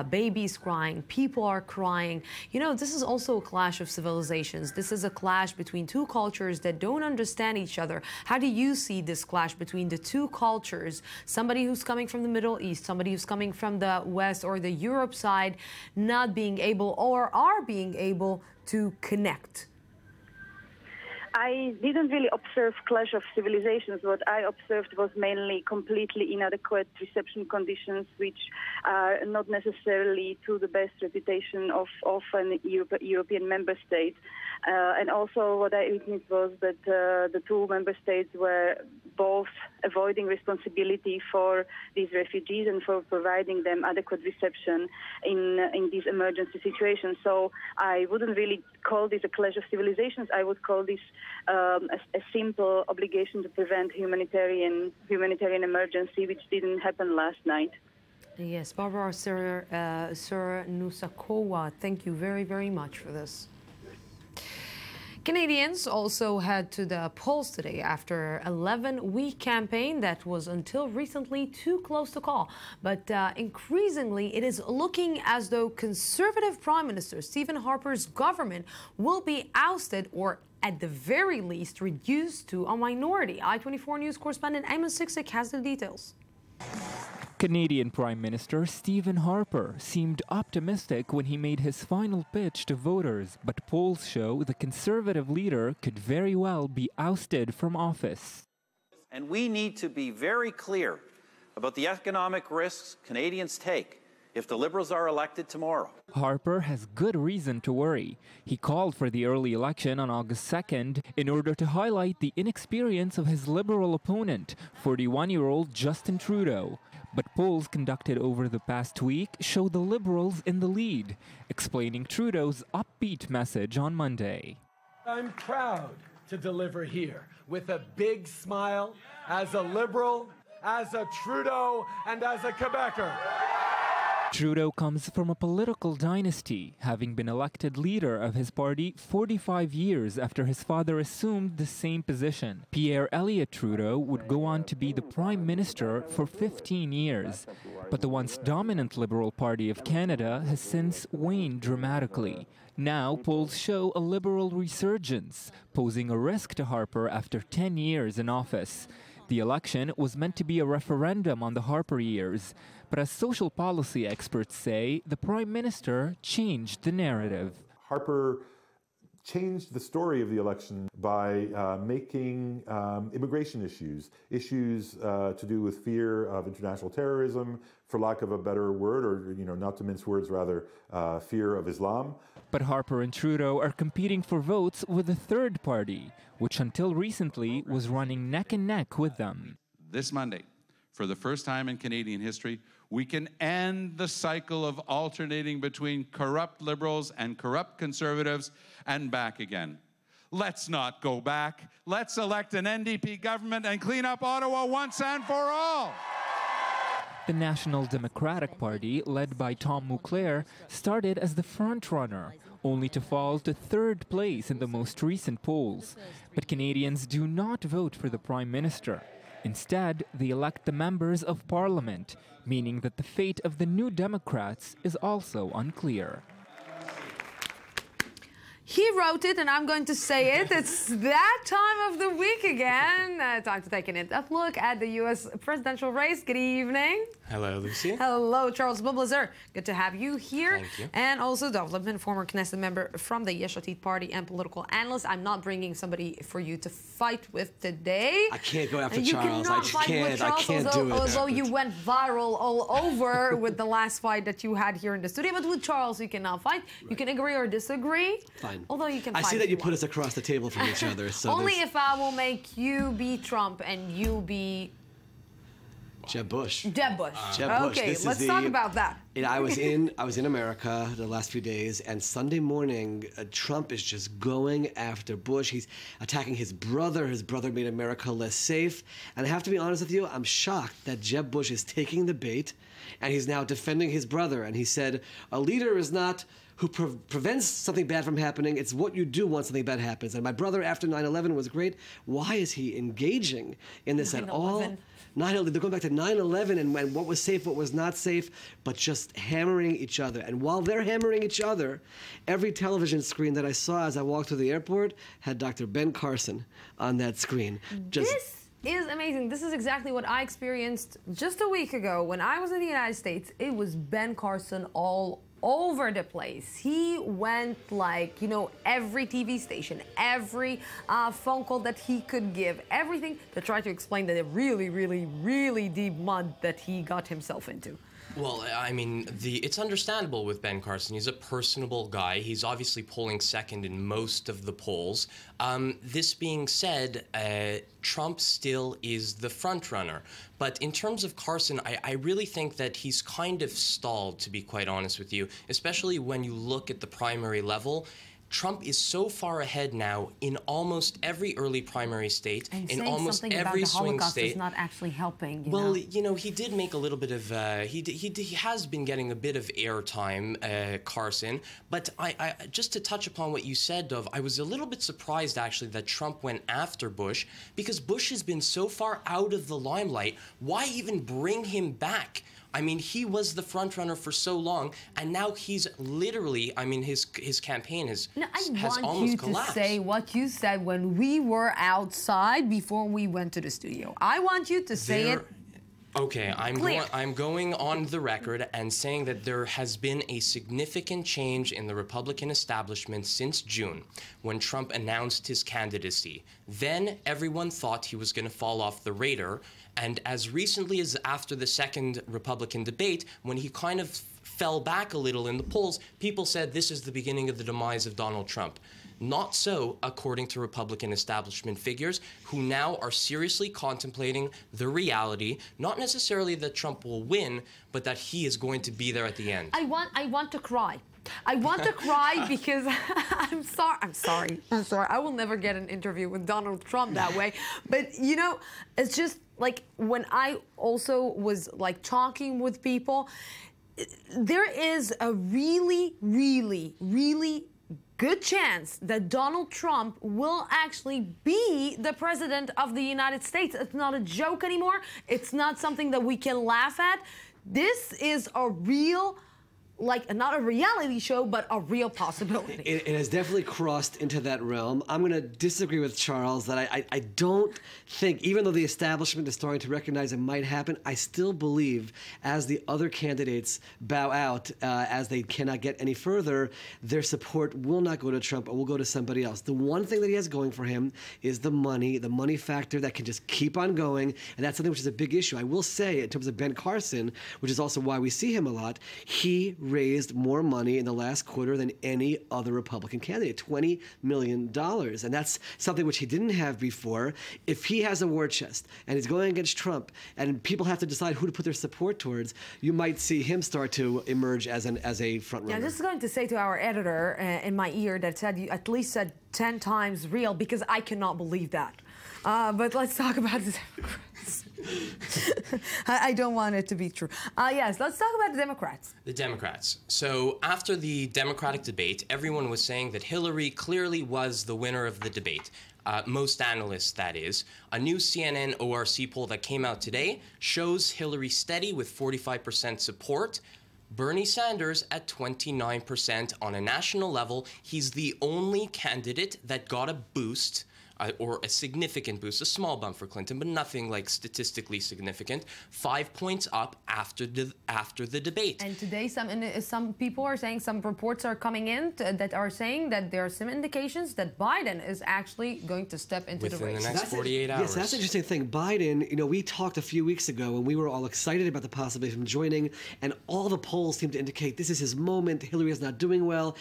Babies crying, people are crying. This is also a clash of civilizations. This is a clash between two cultures that don't understand each other. How do you see this clash between the two cultures? Somebody who's coming from the Middle East, somebody who's coming from the West or the Europe side, not being able or are being able to connect. I didn't really observe clash of civilizations. What I observed was mainly completely inadequate reception conditions, which are not necessarily to the best reputation of an European member state. And also what I witnessed was that the two member states were both avoiding responsibility for these refugees and for providing them adequate reception in these emergency situations. So I wouldn't really call this a clash of civilizations. I would call this a simple obligation to prevent humanitarian emergency, which didn't happen last night. Yes, Barbara Nusakova, thank you very, very much for this. Canadians also head to the polls today after an 11-week campaign that was until recently too close to call. But increasingly, it is looking as though Conservative Prime Minister Stephen Harper's government will be ousted or at the very least reduced to a minority. I-24 News correspondent Amos Siksik has the details. Canadian Prime Minister Stephen Harper seemed optimistic when he made his final pitch to voters, but polls show the Conservative leader could very well be ousted from office. And we need to be very clear about the economic risks Canadians take if the Liberals are elected tomorrow. Harper has good reason to worry. He called for the early election on August 2nd in order to highlight the inexperience of his Liberal opponent, 41-year-old Justin Trudeau. But polls conducted over the past week show the Liberals in the lead, explaining Trudeau's upbeat message on Monday. I'm proud to deliver here with a big smile as a Liberal, as a Trudeau, and as a Quebecer. Trudeau comes from a political dynasty, having been elected leader of his party 45 years after his father assumed the same position. Pierre Elliott Trudeau would go on to be the Prime Minister for 15 years. But the once dominant Liberal Party of Canada has since waned dramatically. Now polls show a Liberal resurgence, posing a risk to Harper after 10 years in office. The election was meant to be a referendum on the Harper years, but as social policy experts say, the Prime Minister changed the narrative. Harper changed the story of the election by making immigration issues to do with fear of international terrorism, for lack of a better word, or not to mince words, rather fear of Islam. But Harper and Trudeau are competing for votes with a third party, which until recently was running neck and neck with them. This Monday, for the first time in Canadian history, we can end the cycle of alternating between corrupt Liberals and corrupt Conservatives and back again. Let's not go back. Let's elect an NDP government and clean up Ottawa once and for all. The National Democratic Party, led by Tom Mouclair, started as the front-runner, only to fall to third place in the most recent polls. But Canadians do not vote for the Prime Minister. Instead, they elect the members of Parliament, meaning that the fate of the New Democrats is also unclear. He wrote it, and I'm going to say it. It's that time of the week again. Time to take an in-depth look at the U.S. presidential race. Good evening. Hello, Lucy. Hello, Charles Bublazer. Good to have you here. Thank you. And also Dov Lipman, former Knesset member from the Yesh Atid party and political analyst. I'm not bringing somebody for you to fight with today. I can't go after you Charles. Cannot I just fight can't. with Charles, I can't do it. Although you went viral all over with the last fight that you had here in the studio. But with Charles, you cannot fight. You can agree or disagree. Fine. Although you can I fight. see that you put us across the table from each other. So only if I will make you be Trump and you be Jeb Bush. Jeb Bush. Jeb Bush. Okay, let's talk about that. I was in America the last few days, and Sunday morning, Trump is just going after Bush. He's attacking his brother. His brother made America less safe. And I have to be honest with you, I'm shocked that Jeb Bush is taking the bait, and he's now defending his brother. And he said, a leader is not who prevents something bad from happening. It's what you do once something bad happens. And my brother after 9/11 was great. Why is he engaging in this at all? 9/11, they're going back to 9/11 and what was safe, what was not safe, but just hammering each other. And while they're hammering each other, every television screen that I saw as I walked through the airport had Dr. Ben Carson on that screen. This is amazing. This is exactly what I experienced just a week ago when I was in the United States. It was Ben Carson all over the place. He went like, you know, every TV station, every phone call that he could give, everything to try to explain that really, really, really deep mud that he got himself into. Well, I mean, it's understandable with Ben Carson. He's a personable guy. He's obviously polling second in most of the polls. This being said, Trump still is the front runner. But in terms of Carson, I really think that he's kind of stalled, to be quite honest with you, especially when you look at the primary level. Trump is so far ahead now in almost every early primary state, and in almost every swing state. Is not actually helping. Well, you know, he did make a little bit of. He has been getting a bit of airtime, Carson. But I just to touch upon what you said, Dov, I was a little bit surprised actually that Trump went after Bush because Bush has been so far out of the limelight. Why even bring him back? I mean, he was the front runner for so long, and now he's literally, I mean, his campaign has almost collapsed. I want you to say what you said when we were outside before we went to the studio. I want you to say it. Okay, I'm going on the record and saying that there has been a significant change in the Republican establishment since June, when Trump announced his candidacy. Then everyone thought he was going to fall off the radar, and as recently as after the second Republican debate, when he kind of fell back a little in the polls, people said this is the beginning of the demise of Donald Trump. Not so, according to Republican establishment figures, who now are seriously contemplating the reality, not necessarily that Trump will win, but that he is going to be there at the end. I want to cry. I want to cry because I'm sorry. I will never get an interview with Donald Trump that way. But, you know, it's just like when I also was like talking with people, there is a really, really, really good chance that Donald Trump will actually be the president of the United States. It's not a joke anymore. It's not something that we can laugh at. This is a real, like, not a reality show, but a real possibility. It has definitely crossed into that realm. I'm going to disagree with Charles that I don't think, even though the establishment is starting to recognize it might happen, I still believe as the other candidates bow out, as they cannot get any further, their support will not go to Trump or will go to somebody else. The one thing that he has going for him is the money factor that can just keep on going, and that's something which is a big issue. I will say, in terms of Ben Carson, which is also why we see him a lot, he raised more money in the last quarter than any other Republican candidate, $20 million. And that's something which he didn't have before. If he has a war chest and he's going against Trump and people have to decide who to put their support towards, you might see him start to emerge as a front runner. Yeah, this is going to say to our editor in my ear that said you at least said 10 times real, because I cannot believe that. But let's talk about this. I don't want it to be true. Yes, let's talk about the Democrats. The Democrats. So after the Democratic debate, everyone was saying that Hillary clearly was the winner of the debate. Most analysts, that is. A new CNN ORC poll that came out today shows Hillary steady with 45% support. Bernie Sanders at 29% on a national level. He's the only candidate that got a boost, or a significant boost, a small bump for Clinton, but nothing like statistically significant. 5 points up after the debate. And today, some people are saying, some reports are coming in that are saying that there are some indications that Biden is actually going to step into the race. Within the next 48 hours. Yes, that's an interesting thing. Biden, you know, we talked a few weeks ago and we were all excited about the possibility of him joining, and all the polls seem to indicate this is his moment. Hillary is not doing well.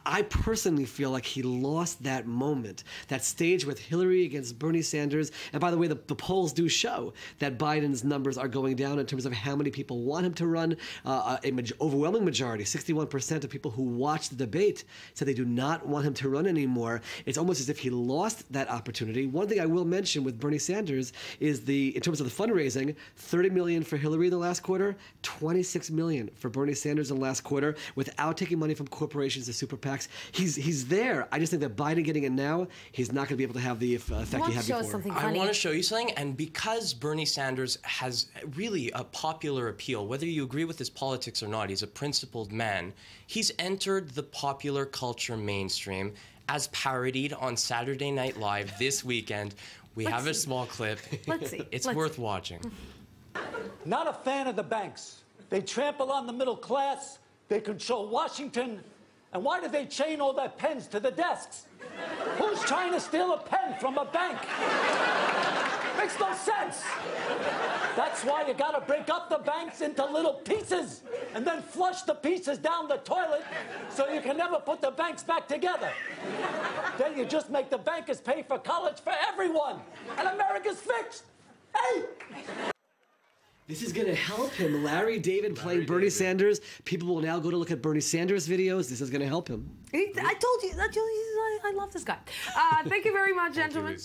I personally feel like he lost that moment, that stage with Hillary against Bernie Sanders. And by the way, the polls do show that Biden's numbers are going down in terms of how many people want him to run. Overwhelming majority, 61% of people who watched the debate said they do not want him to run anymore. It's almost as if he lost that opportunity. One thing I will mention with Bernie Sanders is in terms of the fundraising, $30 million for Hillary in the last quarter, $26 million for Bernie Sanders in the last quarter, without taking money from corporations and super PACs. He's there. I just think that Biden getting it now, he's not going to be able to have the effect he had before. I want to show you something, and because Bernie Sanders has really a popular appeal, whether you agree with his politics or not, he's a principled man, he's entered the popular culture mainstream as parodied on Saturday Night Live this weekend. We have a small clip. Let's see. It's worth watching. Not a fan of the banks. They trample on the middle class. They control Washington. And why do they chain all their pens to the desks? Who's trying to steal a pen from a bank? Makes no sense. That's why you gotta break up the banks into little pieces and then flush the pieces down the toilet so you can never put the banks back together. Then you just make the bankers pay for college for everyone, and America's fixed. Hey! This is going to help him. Larry David playing Bernie Sanders. People will now go to look at Bernie Sanders videos. This is going to help him. I told you. I love this guy. Thank you very much, gentlemen.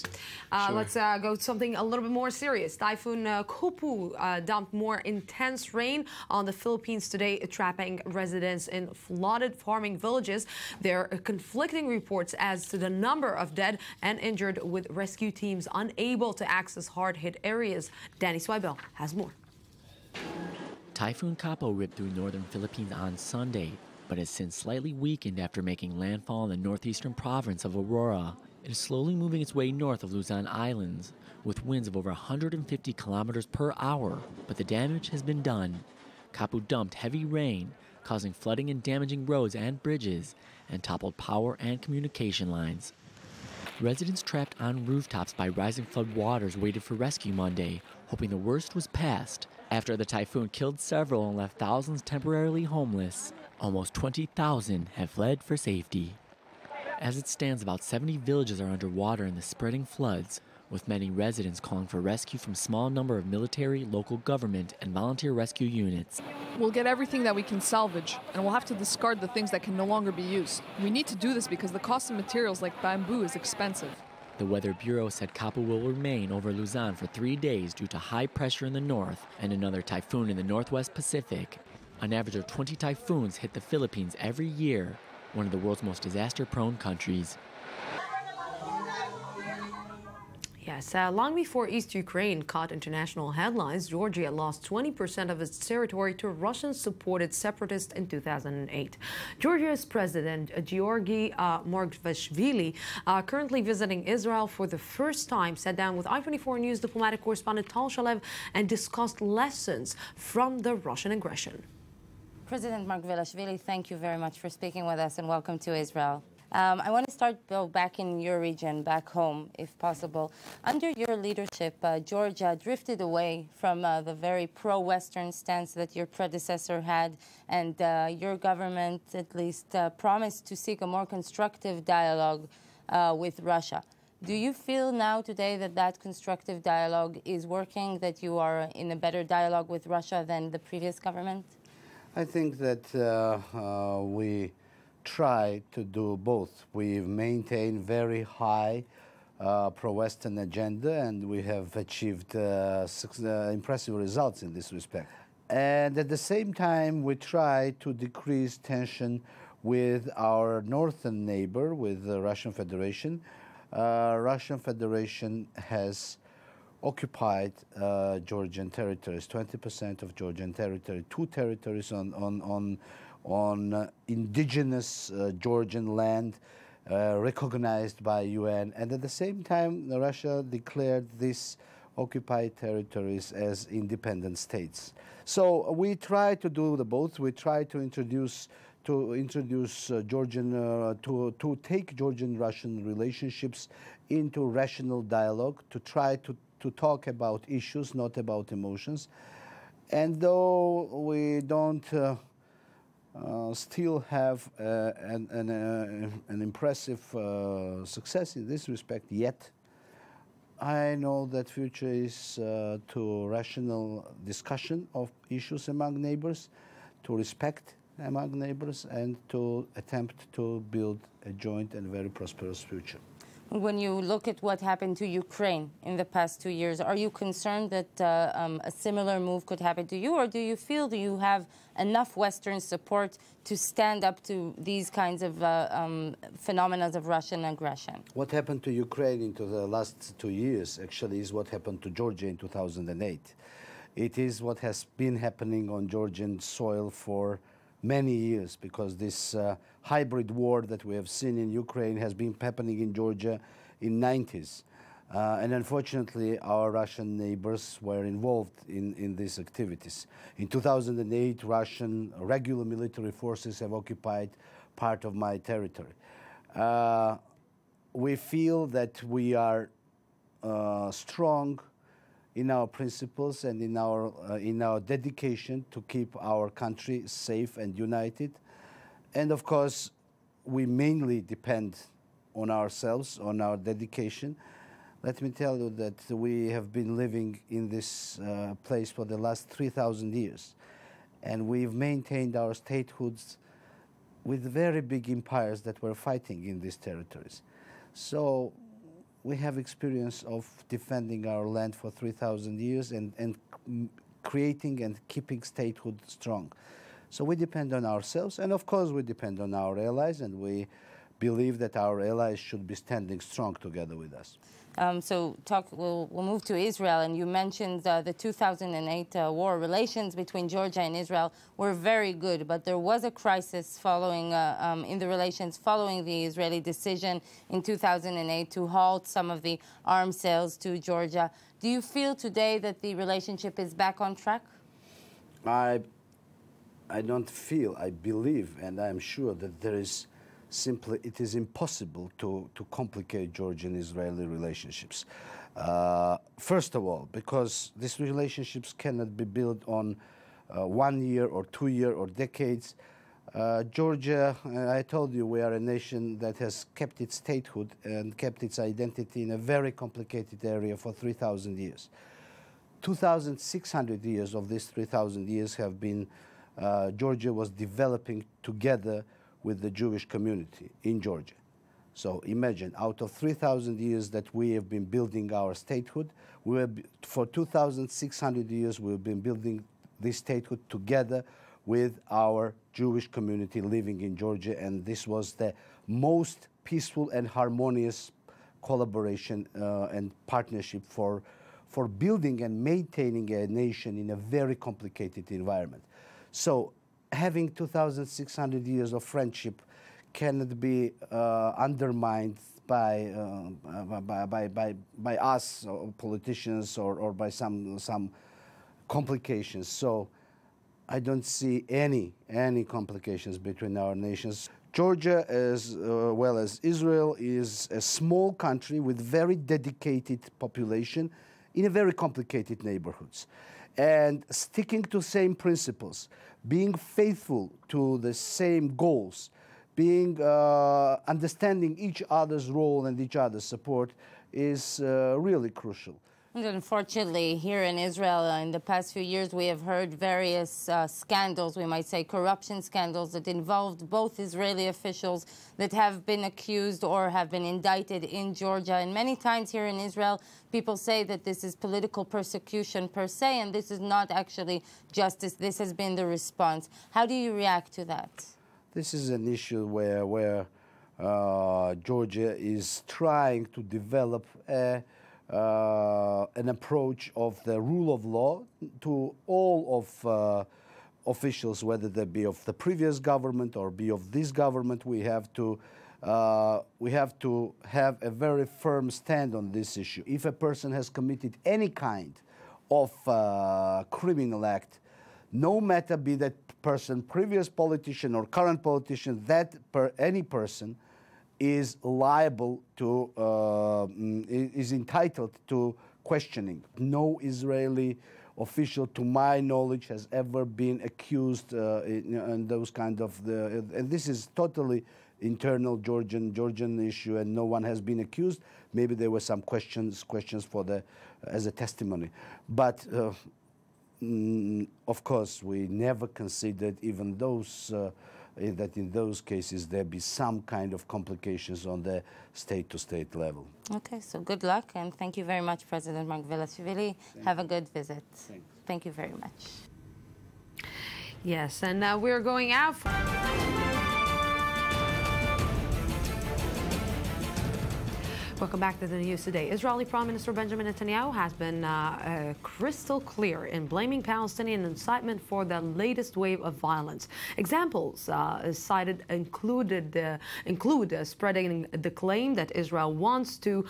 Let's go to something a little bit more serious. Typhoon Kupu dumped more intense rain on the Philippines today, trapping residents in flooded farming villages. There are conflicting reports as to the number of dead and injured, with rescue teams unable to access hard-hit areas. Danny Swibel has more. Typhoon Kapo ripped through northern Philippines on Sunday, but has since slightly weakened after making landfall in the northeastern province of Aurora. It is slowly moving its way north of Luzon Islands, with winds of over 150 kilometers per hour, but the damage has been done. Kapu dumped heavy rain, causing flooding and damaging roads and bridges, and toppled power and communication lines. Residents trapped on rooftops by rising flood waters waited for rescue Monday, hoping the worst was past. After the typhoon killed several and left thousands temporarily homeless, almost 20,000 have fled for safety. As it stands, about 70 villages are underwater in the spreading floods, with many residents calling for rescue from a small number of military, local government, and volunteer rescue units. We'll get everything that we can salvage, and we'll have to discard the things that can no longer be used. We need to do this because the cost of materials like bamboo is expensive. The Weather Bureau said Kapu will remain over Luzon for 3 days due to high pressure in the north and another typhoon in the northwest Pacific. An average of 20 typhoons hit the Philippines every year, one of the world's most disaster-prone countries. Yes, long before East Ukraine caught international headlines, Georgia lost 20% of its territory to Russian-supported separatists in 2008. Georgia's President Georgy Margveshvili, currently visiting Israel for the first time, sat down with I-24 News diplomatic correspondent Tal Shalev and discussed lessons from the Russian aggression. President Margveshvili, thank you very much for speaking with us and welcome to Israel. I want to start, Bill, back in your region, back home, if possible. Under your leadership, Georgia drifted away from the very pro-Western stance that your predecessor had, and your government at least promised to seek a more constructive dialogue with Russia. Do you feel now today that that constructive dialogue is working, that you are in a better dialogue with Russia than the previous government? I think that we try to do both. We've maintained very high pro-Western agenda, and we have achieved impressive results in this respect. And at the same time, we try to decrease tension with our northern neighbor, with the Russian Federation. Russian Federation has occupied Georgian territories, 20% of Georgian territory, 2 territories on indigenous Georgian land recognized by UN. And at the same time, Russia declared these occupied territories as independent states. So we try to do the both. We try to introduce Georgian, to take Georgian-Russian relationships into rational dialogue, to try to talk about issues, not about emotions. And though we don't still have an impressive success in this respect yet, I know that future is to rational discussion of issues among neighbors, to respect among neighbors, and to attempt to build a joint and very prosperous future. When you look at what happened to Ukraine in the past 2 years, are you concerned that a similar move could happen to you, or do you feel that you have enough Western support to stand up to these kinds of phenomena of Russian aggression? What happened to Ukraine into the last 2 years actually is what happened to Georgia in 2008. It is what has been happening on Georgian soil for many years, because this hybrid war that we have seen in Ukraine has been happening in Georgia in 90s. And unfortunately, our Russian neighbors were involved in these activities. In 2008, Russian regular military forces have occupied part of my territory. We feel that we are strong in our principles and in our dedication to keep our country safe and united. And of course, we mainly depend on ourselves, on our dedication. Let me tell you that we have been living in this place for the last 3,000 years. And we've maintained our statehoods with very big empires that were fighting in these territories. So we have experience of defending our land for 3,000 years and creating and keeping statehood strong. So we depend on ourselves, and of course we depend on our allies, and we believe that our allies should be standing strong together with us. We'll move to Israel, and you mentioned the 2008 war. Relations between Georgia and Israel were very good, but there was a crisis following in the relations following the Israeli decision in 2008 to halt some of the arms sales to Georgia. Do you feel today that the relationship is back on track? I don't feel, I believe, and I am sure that there is simply, it is impossible to complicate Georgian-Israeli relationships. First of all, because these relationships cannot be built on 1 year or 2 years or decades. Georgia, I told you, we are a nation that has kept its statehood and kept its identity in a very complicated area for 3,000 years. 2,600 years of these 3,000 years have been Georgia was developing together with the Jewish community in Georgia. So imagine, out of 3,000 years that we have been building our statehood, for 2,600 years we've been building this statehood together with our Jewish community living in Georgia, and this was the most peaceful and harmonious collaboration and partnership for building and maintaining a nation in a very complicated environment. So having 2,600 years of friendship cannot be undermined by us or politicians or by some complications. So I don't see any complications between our nations. Georgia, as well as Israel, is a small country with very dedicated population in a very complicated neighborhoods. And sticking to same principles, being faithful to the same goals, being understanding each other's role and each other's support is really crucial. And unfortunately, here in Israel, in the past few years, we have heard various scandals, we might say corruption scandals, that involved both Israeli officials that have been accused or have been indicted in Georgia. And many times here in Israel, people say that this is political persecution per se, and this is not actually justice. This has been the response. How do you react to that? This is an issue where Georgia is trying to develop an approach of the rule of law to all of officials, whether they be of the previous government or be of this government. We have to have a very firm stand on this issue. If a person has committed any kind of criminal act, no matter be that person previous politician or current politician, any person is liable to, is entitled to questioning. No Israeli official, to my knowledge, has ever been accused in those kind of, and this is totally internal Georgian issue, and no one has been accused. Maybe there were some questions for as a testimony, but of course we never considered even those. That in those cases there be some kind of complications on the state-to-state level. Okay, so good luck, and thank you very much, President Margvelashvili. Have a good visit. Thanks. Thank you very much. Yes, and now we're going out. Welcome back to the news today. Israeli Prime Minister Benjamin Netanyahu has been crystal clear in blaming Palestinian incitement for the latest wave of violence. Examples cited include spreading the claim that Israel wants to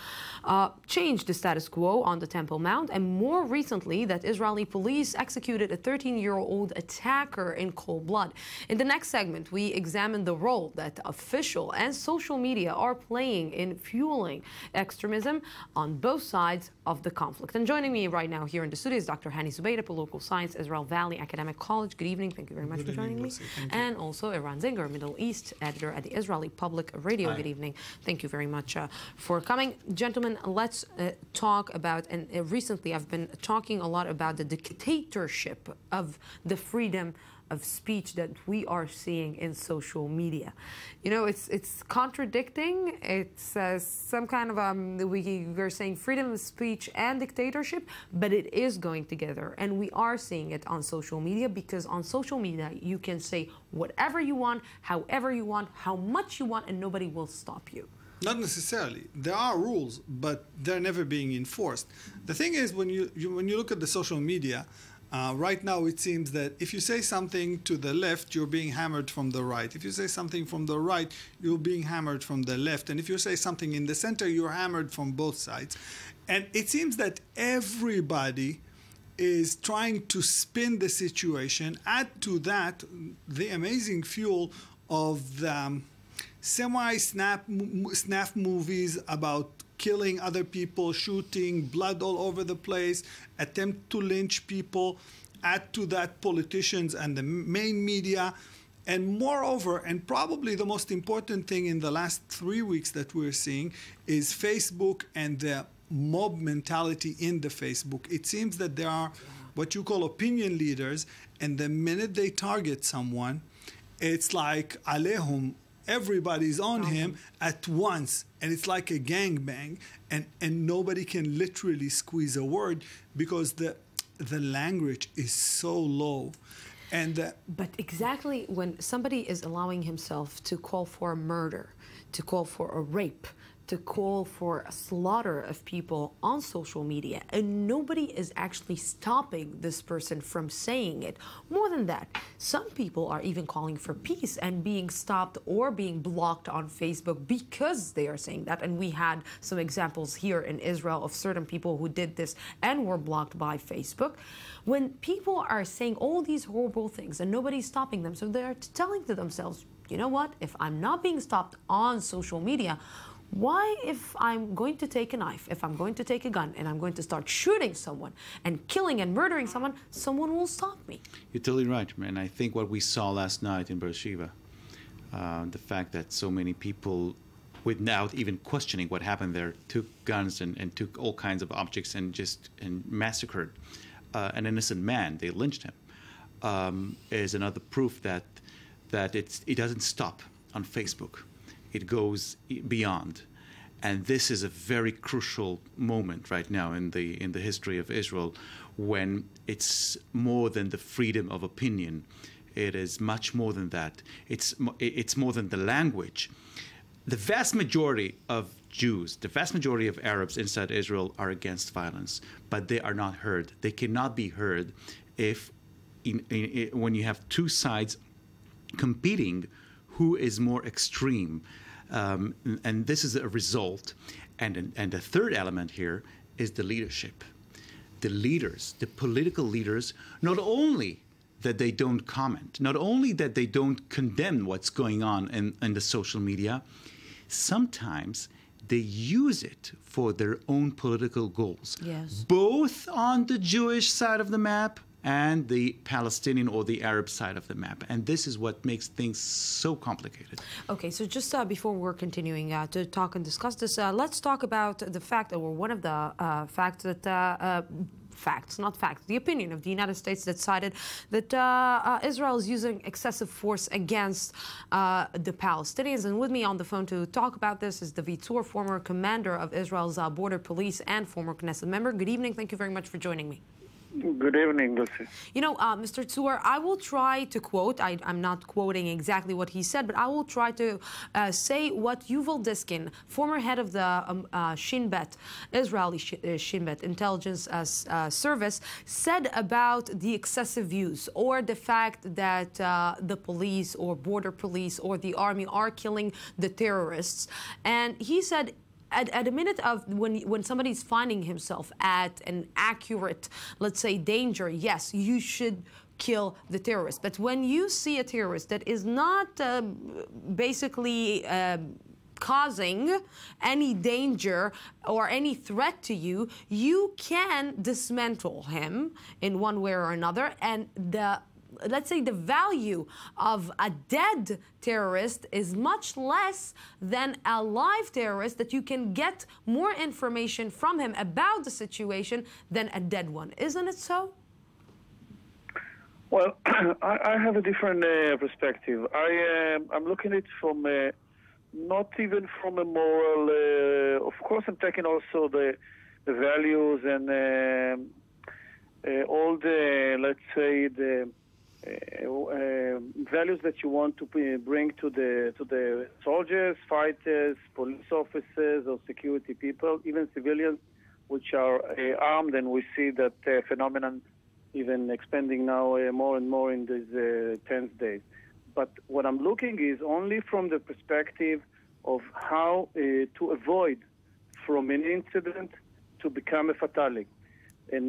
change the status quo on the Temple Mount, and more recently that Israeli police executed a 13-year-old attacker in cold blood. In the next segment, we examine the role that official and social media are playing in fueling extremism on both sides of the conflict. And joining me right now here in the studio is Dr. Hani Zubaydah, political science, Israel Valley Academic College. Good evening. Thank you very much for joining me. And also Eran Zinger, Middle East editor at the Israeli Public Radio. Good evening. Thank you very much for coming. Gentlemen, let's talk about, and recently I've been talking a lot about the dictatorship of the freedom of speech that we are seeing in social media. You know, it's contradicting. It's some kind of, we're saying freedom of speech and dictatorship, but it is going together. And we are seeing it on social media, because on social media, you can say whatever you want, however you want, how much you want, and nobody will stop you. Not necessarily. There are rules, but they're never being enforced. The thing is, when you look at the social media, right now it seems that if you say something to the left, you're being hammered from the right. If you say something from the right, you're being hammered from the left. And if you say something in the center, you're hammered from both sides. And it seems that everybody is trying to spin the situation. Add to that the amazing fuel of the semi-snap movies about killing other people, shooting, blood all over the place, attempt to lynch people. Add to that politicians and the main media. And moreover, and probably the most important thing in the last 3 weeks that we're seeing, is Facebook and the mob mentality in the Facebook. It seems that there are what you call opinion leaders, and the minute they target someone, it's like Alehum. Everybody's on him at once, and it's like a gangbang, and nobody can literally squeeze a word because the language is so low. And but exactly when somebody is allowing himself to call for a murder, to call for a rape, to call for a slaughter of people on social media, and nobody is actually stopping this person from saying it. More than that, some people are even calling for peace and being stopped or being blocked on Facebook because they are saying that. And we had some examples here in Israel of certain people who did this and were blocked by Facebook. When people are saying all these horrible things and nobody's stopping them, so they're telling to themselves, you know what, if I'm not being stopped on social media, why, if I'm going to take a knife, if I'm going to take a gun, and I'm going to start shooting someone and killing and murdering someone, someone will stop me? You're totally right, man. I think what we saw last night in Beersheba, the fact that so many people without even questioning what happened there, took guns and took all kinds of objects and massacred an innocent man. They lynched him. Is another proof that it doesn't stop on Facebook. It goes beyond. And this is a very crucial moment right now in the history of Israel, when it's more than the freedom of opinion. It is much more than that. It's more than the language. The vast majority of Jews, the vast majority of Arabs inside Israel are against violence, but they are not heard. They cannot be heard if, when you have two sides competing, who is more extreme. And this is a result. And the third element here is the leadership. The leaders, the political leaders, not only that they don't comment, not only that they don't condemn what's going on in the social media, sometimes they use it for their own political goals. Yes. Both on the Jewish side of the map and the Palestinian or the Arab side of the map. And this is what makes things so complicated. Okay, so just before we're continuing to talk and discuss this, let's talk about the fact, or one of the facts that the opinion of the United States that cited that Israel is using excessive force against the Palestinians. And with me on the phone to talk about this is David Tzur, former commander of Israel's border police and former Knesset member. Good evening. Thank you very much for joining me. Good evening, Lucy. You know, Mr. Tzur, I will try to quote, I'm not quoting exactly what he said, but I will try to say what Yuval Diskin, former head of the Shin Bet, Israeli Shin Bet intelligence service, said about the excessive use, or the fact that the police or border police or the army are killing the terrorists. And he said, at a minute of when somebody's finding himself at an accurate, let's say, danger, yes, you should kill the terrorist. But when you see a terrorist that is not basically causing any danger or any threat to you, you can dismantle him in one way or another. And let's say the value of a dead terrorist is much less than a live terrorist, that you can get more information from him about the situation than a dead one. Isn't it so? Well, I have a different perspective. I'm looking at it from not even from a moral. Of course, I'm taking also the values and all the, let's say, the values that you want to bring to the soldiers, fighters, police officers, or security people, even civilians, which are armed, and we see that phenomenon even expanding now more and more in these tense days. But what I'm looking is only from the perspective of how to avoid from an incident to become a fatality. And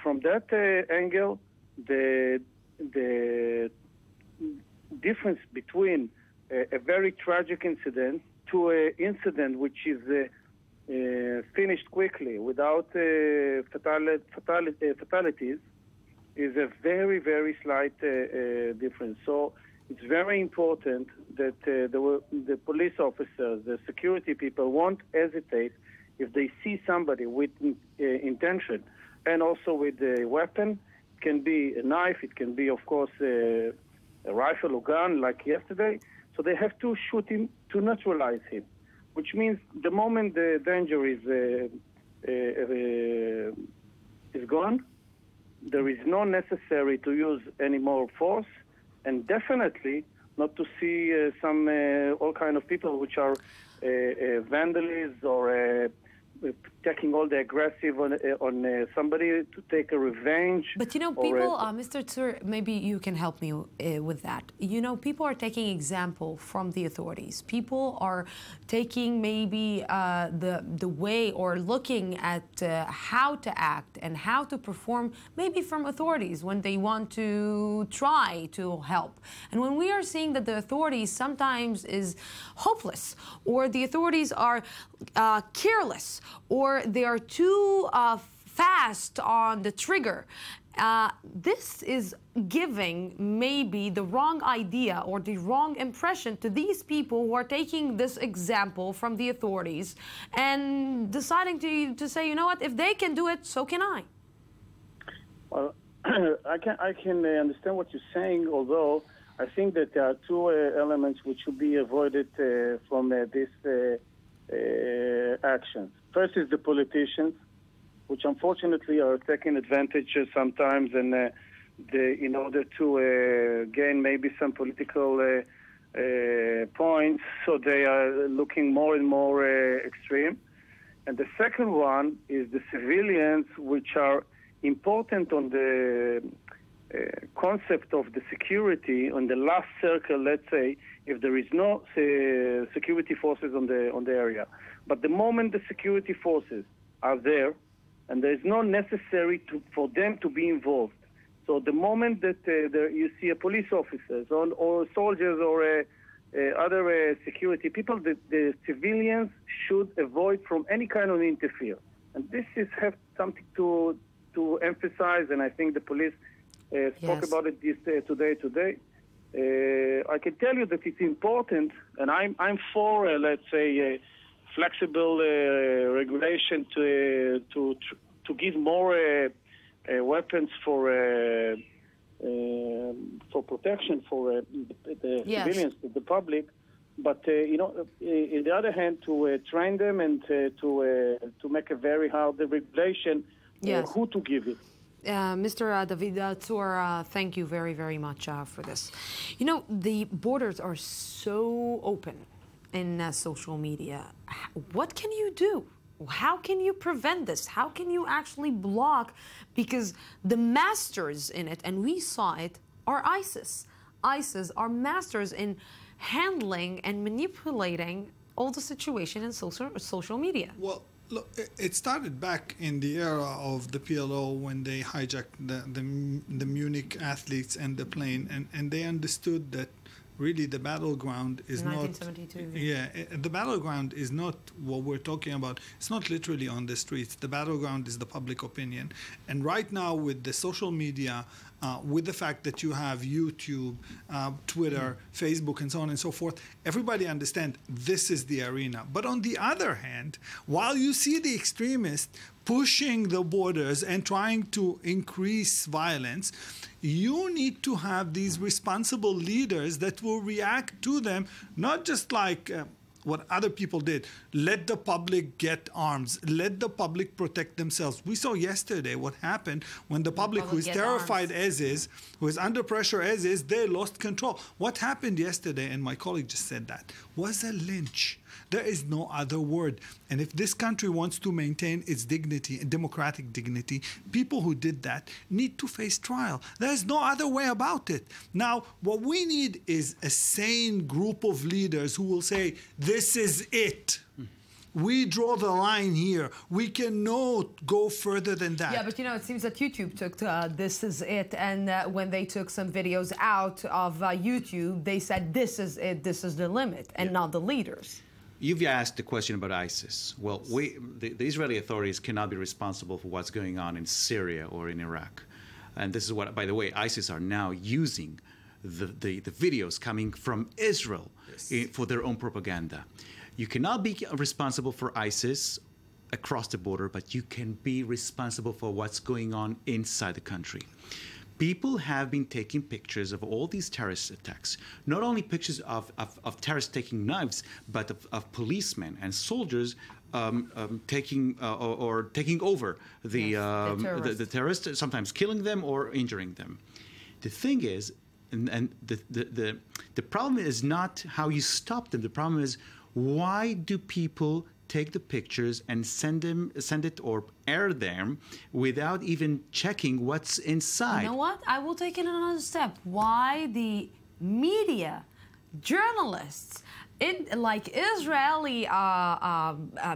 from that angle, the difference between a very tragic incident to an incident which is finished quickly without fatalities is a very, very slight difference. So it's very important that the police officers, the security people won't hesitate if they see somebody with intention and also with a weapon. It can be a knife, it can be, of course, a rifle or gun like yesterday. So they have to shoot him to neutralize him, which means the moment the danger is gone, there is no necessary to use any more force, and definitely not to see all kind of people which are vandalists or taking all the aggressive on somebody to take a revenge. But you know, people, Mr. Tzur, maybe you can help me with that. You know, people are taking example from the authorities. People are taking maybe the way or looking at how to act and how to perform maybe from authorities when they want to try to help. And when we are seeing that the authorities sometimes is hopeless, or the authorities are careless, or they are too fast on the trigger, This is giving maybe the wrong idea or the wrong impression to these people who are taking this example from the authorities and deciding to say, you know what, if they can do it, so can I. Well, I can understand what you're saying, although I think that there are two elements which should be avoided from this action. First is the politicians, which unfortunately are taking advantage sometimes and in order to gain maybe some political points, so they are looking more and more extreme. And the second one is the civilians, which are important on the concept of the security on the last circle, let's say, if there is no security forces on the area. But the moment the security forces are there, and there is no necessary for them to be involved. So the moment that you see a police officers or soldiers or other security people, the civilians should avoid from any kind of interfere. And this is have something to emphasize, and I think the police spoke about it today. I can tell you that it's important, and I'm for, let's say, flexible regulation to give more weapons for protection for the civilians, the public. But on the other hand, to train them and to make a very hard regulation who to give it. Mr. David Tzur, thank you very, very much for this. You know, the borders are so open in social media. What can you do? How can you prevent this? How can you actually block? Because the masters in it, and we saw it, are ISIS. ISIS are masters in handling and manipulating all the situation in social media. Well, look, it started back in the era of the PLO when they hijacked the Munich athletes and the plane, and they understood that really the battleground is not... 1972. Yeah, the battleground is not what we're talking about. It's not literally on the streets. The battleground is the public opinion. And right now with the social media, with the fact that you have YouTube, Twitter, Facebook, and so on and so forth, everybody understands this is the arena. But on the other hand, while you see the extremists pushing the borders and trying to increase violence, you need to have these responsible leaders that will react to them, not just like what other people did. Let the public get arms. Let the public protect themselves. We saw yesterday what happened when the public who is terrified as is, who is under pressure as is, they lost control. What happened yesterday, and my colleague just said that, was a lynch. There is no other word. And if this country wants to maintain its dignity and democratic dignity, people who did that need to face trial. There's no other way about it. Now, what we need is a sane group of leaders who will say, this is it. We draw the line here. We cannot go further than that. Yeah, but you know, it seems that YouTube took this is it, and when they took some videos out of YouTube, they said this is it, this is the limit, and not the leaders. You've asked the question about ISIS. Well, the Israeli authorities cannot be responsible for what's going on in Syria or in Iraq. And this is what, by the way, ISIS are now using the videos coming from Israel for their own propaganda. You cannot be responsible for ISIS across the border, but you can be responsible for what's going on inside the country. People have been taking pictures of all these terrorist attacks, not only pictures of terrorists taking knives, but of policemen and soldiers taking over the terrorists, sometimes killing them or injuring them. The thing is, and the problem is not how you stop them. The problem is, why do people take the pictures and send it or air them without even checking what's inside? You know what? I will take it another step. Why the media, journalists, like Israeli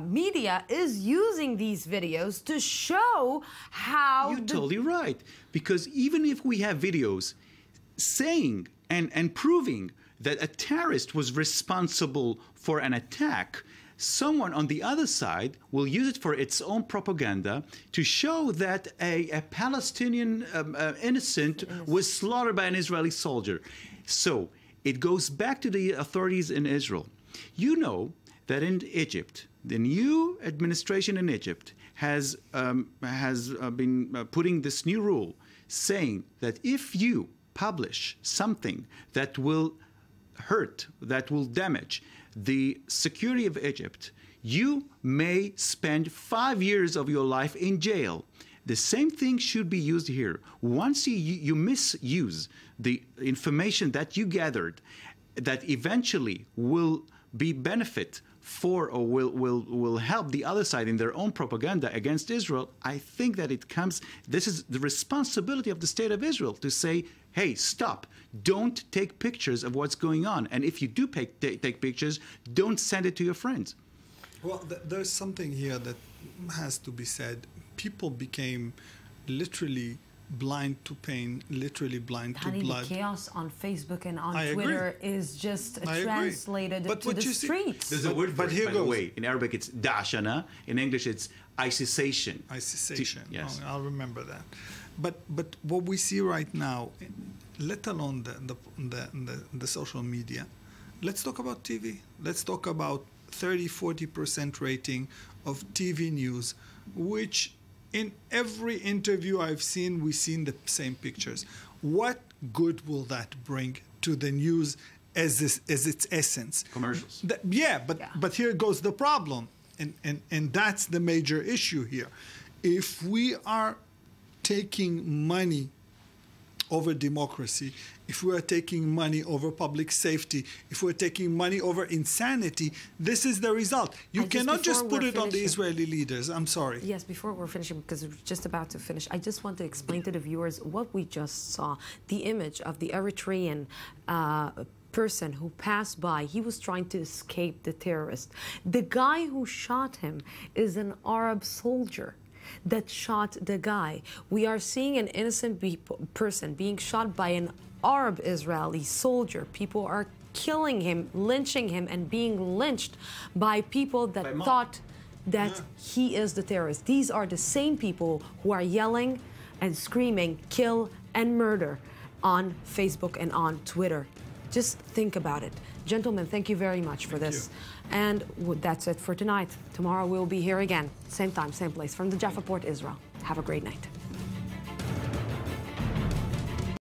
media is using these videos to show how... You're totally right. Because even if we have videos saying and proving that a terrorist was responsible for an attack, someone on the other side will use it for its own propaganda to show that a Palestinian innocent was slaughtered by an Israeli soldier. So it goes back to the authorities in Israel. You know that in Egypt, the new administration in Egypt has been putting this new rule saying that if you publish something that will hurt, that will damage the security of Egypt, you may spend 5 years of your life in jail. The same thing should be used here. Once you misuse the information that you gathered, that eventually will be benefit for or will help the other side in their own propaganda against Israel, I think that this is the responsibility of the State of Israel to say, hey, stop, don't take pictures of what's going on. And if you do take pictures, don't send it to your friends. Well, there's something here that has to be said. People became literally blind to pain, literally blind to blood. The chaos on Facebook and on Twitter is just translated to the streets. There's a word for it, by the way. In Arabic, it's dashana. In English, it's ISISation. ISISation. Yes. Oh, I'll remember that. But what we see right now, let alone the social media, let's talk about TV. Let's talk about 30-40% rating of TV news, which in every interview I've seen, we've seen the same pictures. What good will that bring to the news as its essence? Commercials. But here goes the problem, and that's the major issue here. If we are taking money over democracy, if we are taking money over public safety, if we're taking money over insanity, this is the result. You cannot just put it on the Israeli leaders. I'm sorry. Yes, before we're finishing, because we're just about to finish, I just want to explain to the viewers what we just saw. The image of the Eritrean person who passed by, he was trying to escape the terrorist. The guy who shot him is an Arab soldier that shot the guy. We are seeing an innocent person being shot by an Arab Israeli soldier. People are killing him, lynching him, and being lynched by people that thought that he is the terrorist. These are the same people who are yelling and screaming, kill and murder on Facebook and on Twitter. Just think about it. Gentlemen, thank you very much for this. And that's it for tonight. Tomorrow we'll be here again. Same time, same place from the Jaffa Port, Israel. Have a great night.